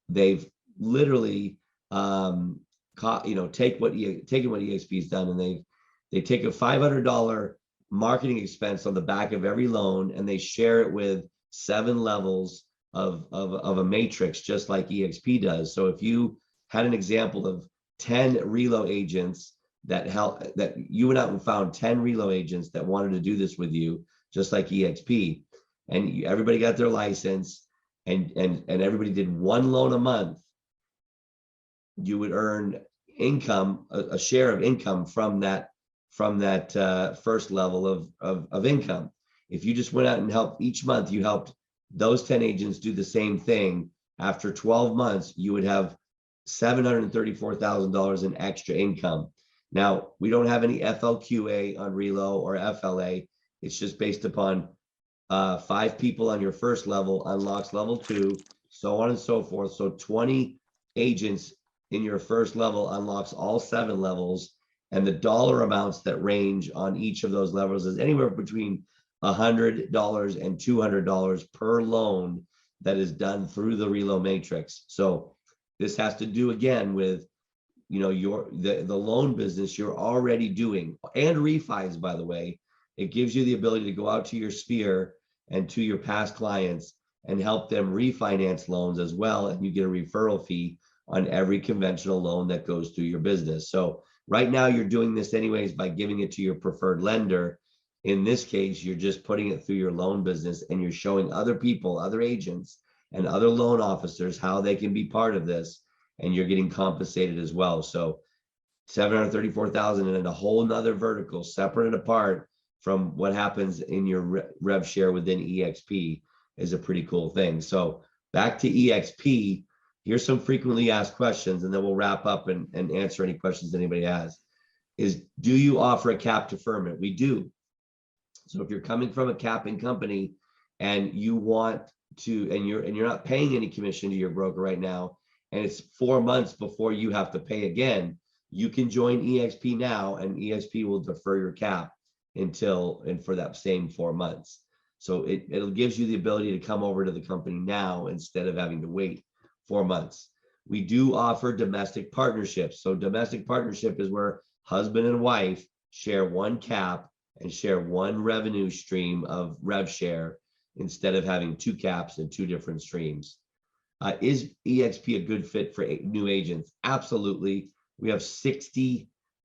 literally taken what EXP has done, and they take a $500 marketing expense on the back of every loan, and they share it with 7 levels of a matrix, just like EXP does. So if you had an example of 10 relo agents that you went out and found 10 relo agents that wanted to do this with you, just like EXP, and everybody got their license, and everybody did 1 loan a month, you would earn income, a share of income from that first level of income. If you just went out and helped each month, you helped those 10 agents do the same thing. After 12 months, you would have $734,000 in extra income. Now, we don't have any FLQA on Relo or FLA. It's just based upon 5 people on your first level unlocks level 2, so on and so forth. So 20 agents in your first level unlocks all 7 levels, and the dollar amounts that range on each of those levels is anywhere between $100 and $200 per loan that is done through the Relo matrix. So this has to do again with, you know, the loan business you're already doing, and refis, by the way. It gives you the ability to go out to your sphere and to your past clients and help them refinance loans as well, and you get a referral fee on every conventional loan that goes through your business. So right now you're doing this anyways by giving it to your preferred lender. In this case, you're just putting it through your loan business, and you're showing other people, other agents and other loan officers how they can be part of this, and you're getting compensated as well. So 734,000 and a whole nother vertical, separate and apart from what happens in your rev share within EXP, is a pretty cool thing. So back to EXP, here's some frequently asked questions, and then we'll wrap up and answer any questions anybody has. Is, do you offer a cap deferment? We do. So if you're coming from a capping company and you want to, and you're not paying any commission to your broker right now, and it's 4 months before you have to pay again, you can join EXP now, and EXP will defer your cap for that same 4 months. So it gives you the ability to come over to the company now instead of having to wait 4 months. We do offer domestic partnerships. So domestic partnership is where husband and wife share 1 cap and share 1 revenue stream of rev share instead of having 2 caps and 2 different streams. Is EXP a good fit for new agents? Absolutely. We have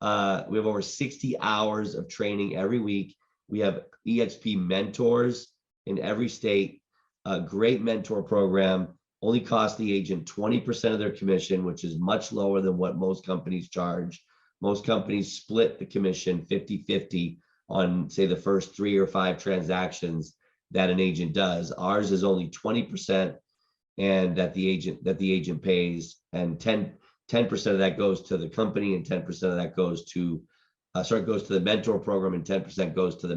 over 60 hours of training every week. We have EXP mentors in every state, a great mentor program. Only cost the agent 20% of their commission, which is much lower than what most companies charge. Most companies split the commission 50-50 on, say, the first 3 or 5 transactions that an agent does. Ours is only 20%, and that the agent pays, and 10% of that goes to the company, and 10% of that goes to goes to the mentor program, and 10% goes to the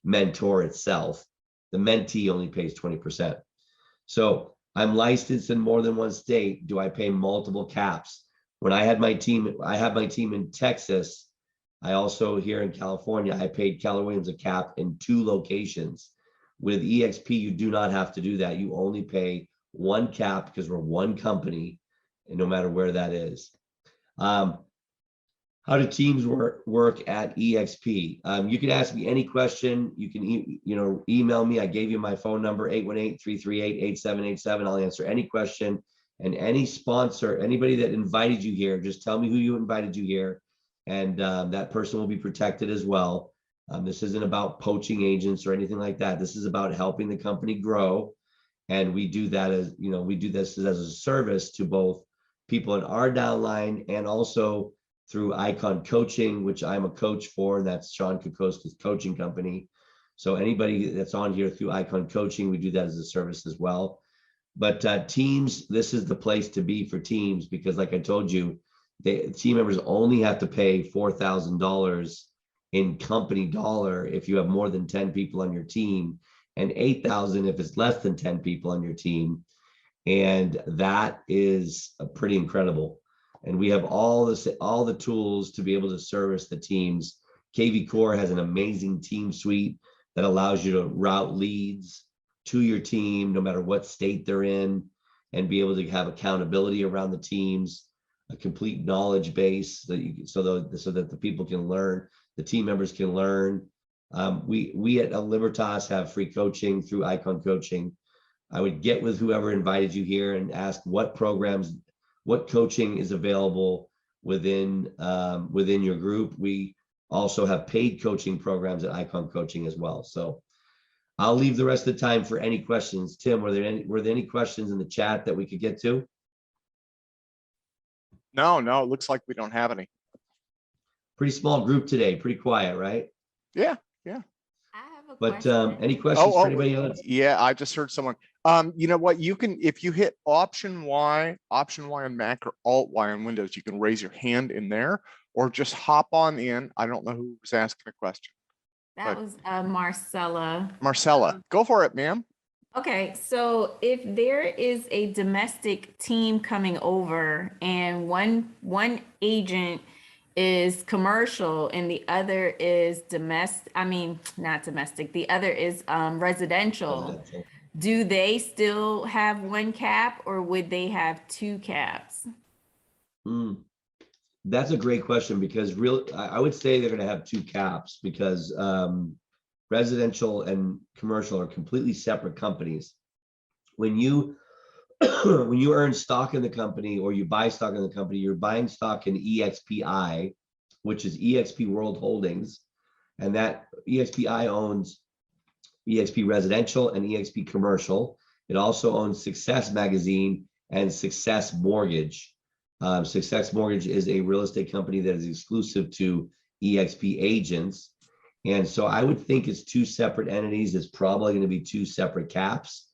mentor itself. The mentee only pays 20%. So I'm licensed in more than 1 state. Do I pay multiple caps? When I had my team, in Texas. I also, here in California, I paid Keller Williams a cap in 2 locations. With EXP, you do not have to do that. You only pay 1 cap because we're 1 company, and no matter where that is. How How do teams work at EXP? You can ask me any question. You can email me. I gave you my phone number, 818-338-8787. I'll answer any question. And any sponsor, anybody that invited you here, just tell me who you invited you here, and that person will be protected as well. This isn't about poaching agents or anything like that. This is about helping the company grow. And we do that as, we do this as a service to both people in our downline and also through Icon Coaching, which I'm a coach for, and that's Sean Kokoska's coaching company. So anybody that's on here through Icon Coaching, we do that as a service as well. But teams, this is the place to be for teams, because like I told you, team members only have to pay $4,000 in company dollar if you have more than 10 people on your team, and $8,000 if it's less than 10 people on your team. And that is pretty incredible. And we have all the tools to be able to service the teams. KV Core has an amazing team suite that allows you to route leads to your team, no matter what state they're in, and be able to have accountability around the teams, a complete knowledge base so that the people can learn, the team members can learn. We at Libertas have free coaching through Icon Coaching. I would get with whoever invited you here and ask what programs, what coaching is available within your group. We also have paid coaching programs at Icon Coaching as well. So I'll leave the rest of the time for any questions. Tim, were there any questions in the chat that we could get to? No, it looks like we don't have any. Pretty small group today, pretty quiet, right? Yeah. I have a But question. any questions for anybody else? Yeah, I just heard someone. You know what? You can, if you hit Option Y on Mac or Alt Y on Windows, you can raise your hand in there, or just hop on in. I don't know who was asking a question. That was Marcella. Marcella, go for it, ma'am. Okay, so if there is a domestic team coming over and one agent is commercial and the other is not domestic, the other is residential, do they still have one cap, or would they have two caps? That's a great question, because I would say they're going to have two caps, because residential and commercial are completely separate companies. When you earn stock in the company or you buy stock in the company, you're buying stock in EXPI, which is EXP World Holdings, and that EXPI owns EXP Residential and EXP Commercial. It also owns Success Magazine and Success Mortgage. Success Mortgage is a real estate company that is exclusive to EXP agents. And so I would think it's two separate entities. It's probably going to be two separate caps.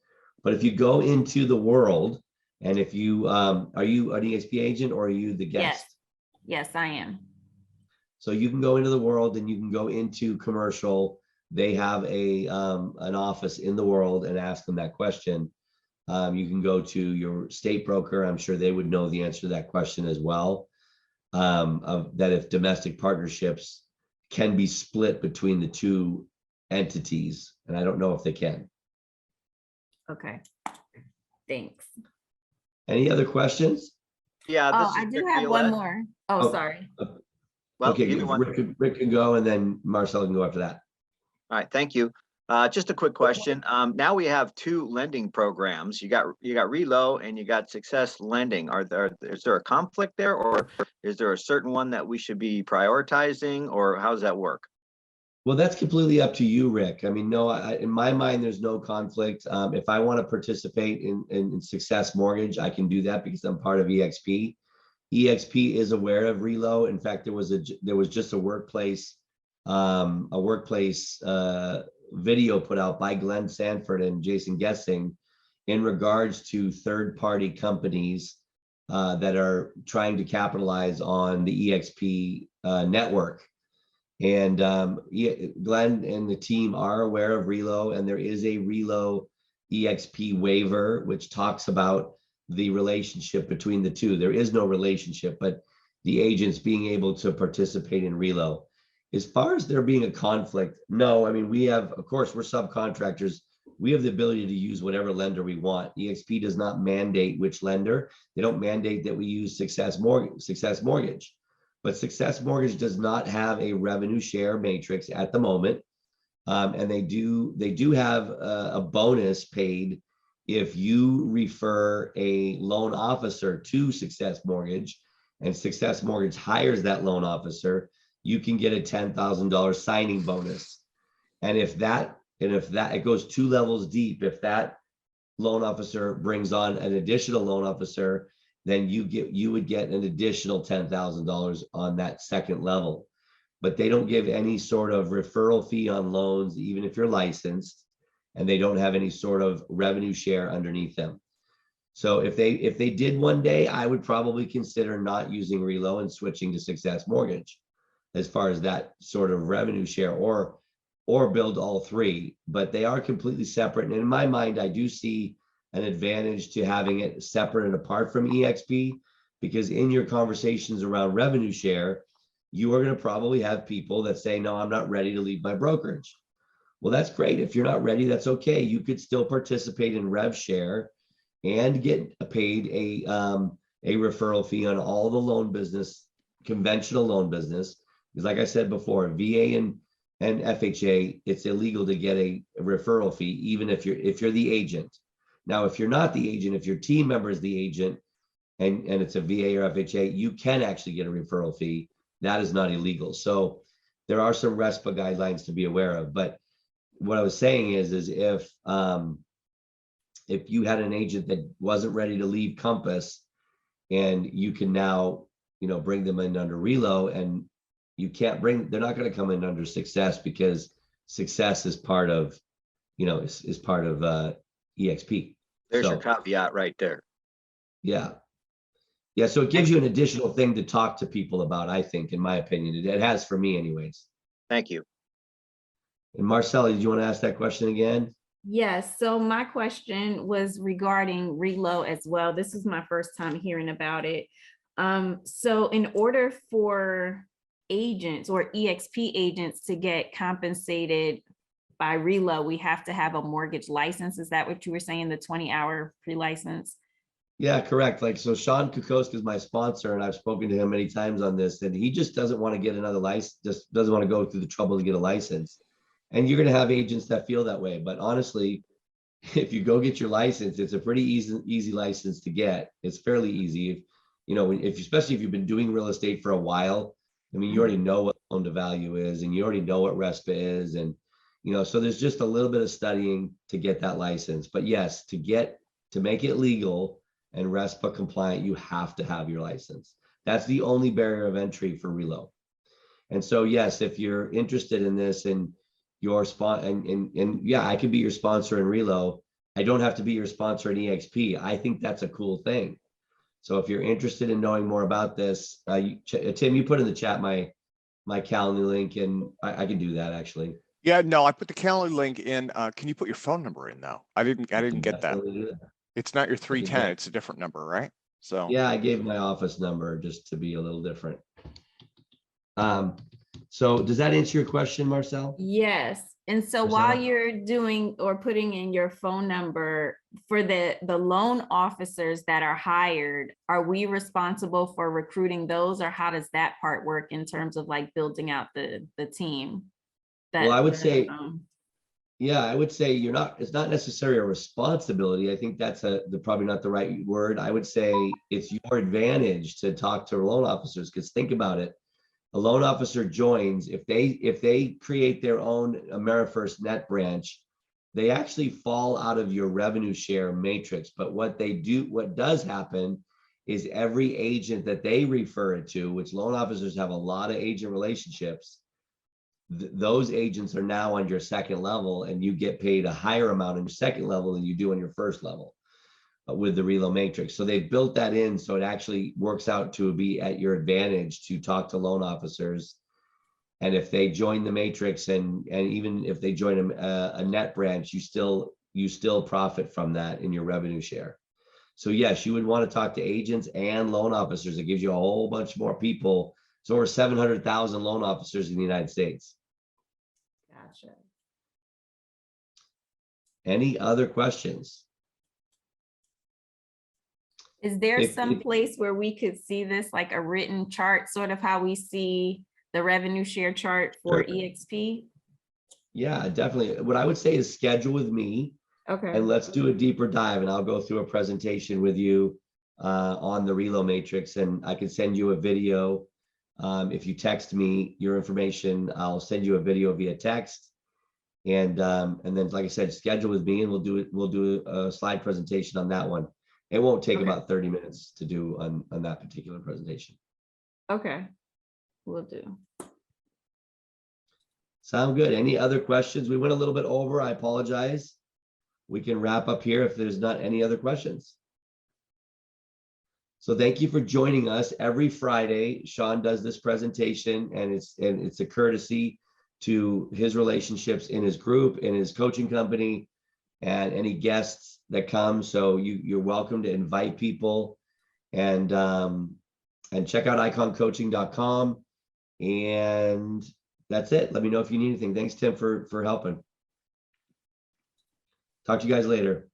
But if you go into the world, and if you, are you an EXP agent or are you the guest? Yes, I am. So you can go into the world and you can go into commercial. They have an office in the world, and ask them that question. You can go to your state broker. I'm sure they would know the answer to that question as well. That if domestic partnerships can be split between the two entities, and I don't know if they can. Okay, thanks. Any other questions? Yeah. Oh, I do have one more. Oh, sorry. Well, Okay, either one. Rick can go, and then Marcel can go after that. All right, thank you. Just a quick question. Now we have two lending programs. You got Relo and you got Success Lending. Is there a conflict there, or is there a certain one that we should be prioritizing, or how does that work? Well, that's completely up to you, Rick. I mean, no, in my mind, there's no conflict. If I want to participate in Success Mortgage, I can do that because I'm part of EXP. EXP is aware of Relo. In fact, there was just a workplace video put out by Glenn Sanford and Jason Gessing in regards to third-party companies that are trying to capitalize on the EXP network. And Glenn and the team are aware of Relo, and there is a Relo Exp Waiver, which talks about the relationship between the two. There is no relationship, but the agents being able to participate in Relo. As far as there being a conflict, no. I mean, we have, of course, we're subcontractors. We have the ability to use whatever lender we want. EXP does not mandate which lender. They don't mandate that we use Success Mortgage. but Success Mortgage does not have a revenue share matrix at the moment. And they do have a bonus paid if you refer a loan officer to Success Mortgage and Success Mortgage hires that loan officer, you can get a $10,000 signing bonus. And if it goes 2 levels deep, if that loan officer brings on an additional loan officer, then you would get an additional $10,000 on that second level. But they don't give any sort of referral fee on loans, even if you're licensed, and they don't have any sort of revenue share underneath them. So if they did one day, I would probably consider not using Relo and switching to Success Mortgage as far as that sort of revenue share, or build all three. But they are completely separate. And in my mind, I do see an advantage to having it separate and apart from Exp, because in your conversations around revenue share, you are going to probably have people that say, no, I'm not ready to leave my brokerage. Well, that's great. If you're not ready, that's okay. You could still participate in rev share and get paid a referral fee on all the loan business, conventional loan business. Because like I said before, VA and FHA, it's illegal to get a referral fee, even if you're the agent. Now, if you're not the agent, if your team member is the agent and it's a VA or FHA, you can actually get a referral fee. That is not illegal. So there are some RESPA guidelines to be aware of. But what I was saying is if you had an agent that wasn't ready to leave Compass, and you can now, bring them in under Relo, and they're not going to come in under Success, because Success is part of, is part of Exp. There's your caveat right there. Yeah. Yeah, so it gives you an additional thing to talk to people about, I think, in my opinion. It has for me anyways. Thank you. And Marcella, did you want to ask that question again? Yes, so my question was regarding Relo as well. This is my first time hearing about it. So in order for agents or Exp agents to get compensated by Relo, we have to have a mortgage license. Is that what you were saying, the 20-hour pre-license? Yeah, correct. Like, so Sean Kukoska is my sponsor, and I've spoken to him many times on this, and he just doesn't want to get another license, just doesn't want to go through the trouble to get a license. And you're going to have agents that feel that way. But honestly, if you go get your license, it's a pretty easy license to get. It's fairly easy. Especially if you've been doing real estate for a while, I mean, you already know what loan to value is, and you already know what RESPA is. And, so there's just a little bit of studying to get that license. But yes, to make it legal and RESPA compliant, you have to have your license. That's the only barrier of entry for Relo. And so, yes, if you're interested in this and your yeah, I could be your sponsor in Relo. I don't have to be your sponsor in Exp. I think that's a cool thing. So if you're interested in knowing more about this, Tim, you put in the chat my Calendly link, and I can do that actually. Yeah, no, I put the Calendly link in. Can you put your phone number in though? I didn't get that. It's not your 310, it's a different number, right? So yeah, I gave my office number just to be a little different. So does that answer your question, Marcel? Yes. And so while you're doing or putting in your phone number for the loan officers that are hired, are we responsible for recruiting those, or how does that part work in terms of like building out the team? Well, I would say, yeah, I would say it's not necessarily a responsibility. I think that's probably not the right word. I would say it's your advantage to talk to loan officers, because think about it. A loan officer joins, if they create their own AmeriFirst Net branch, they actually fall out of your revenue share matrix. But what does happen is every agent that they refer it to, which loan officers have a lot of agent relationships, those agents are now on your second level, and you get paid a higher amount on your second level than you do on your first level with the Relo matrix. So they've built that in, so it actually works out to be at your advantage to talk to loan officers. And if they join the matrix, and even if they join a net branch, you still profit from that in your revenue share. So yes, you would want to talk to agents and loan officers. It gives you a whole bunch more people. It's over 700,000 loan officers in the United States. Gotcha. Any other questions? Is there If- some if- place where we could see this, like a written chart, sort of how we see the revenue share chart for Sure. EXP? Yeah, definitely. What I would say is schedule with me Okay, and let's do a deeper dive and I'll go through a presentation with you on the reload matrix, and I can send you a video. If you text me your information, I'll send you a video via text. And then, like I said, schedule with me and we'll do a slide presentation on that one. It won't take Okay. about 30 minutes to do on that particular presentation. okay, will do. Sound good? Any other questions? We went a little bit over. I apologize. We can wrap up here if there's not any other questions. So thank you for joining us. Every Friday, Sean does this presentation, and it's a courtesy to his relationships in his group, in his coaching company, and any guests that come. So you're welcome to invite people, and check out iconcoaching.com. And that's it. Let me know if you need anything. Thanks, Tim, for helping. Talk to you guys later.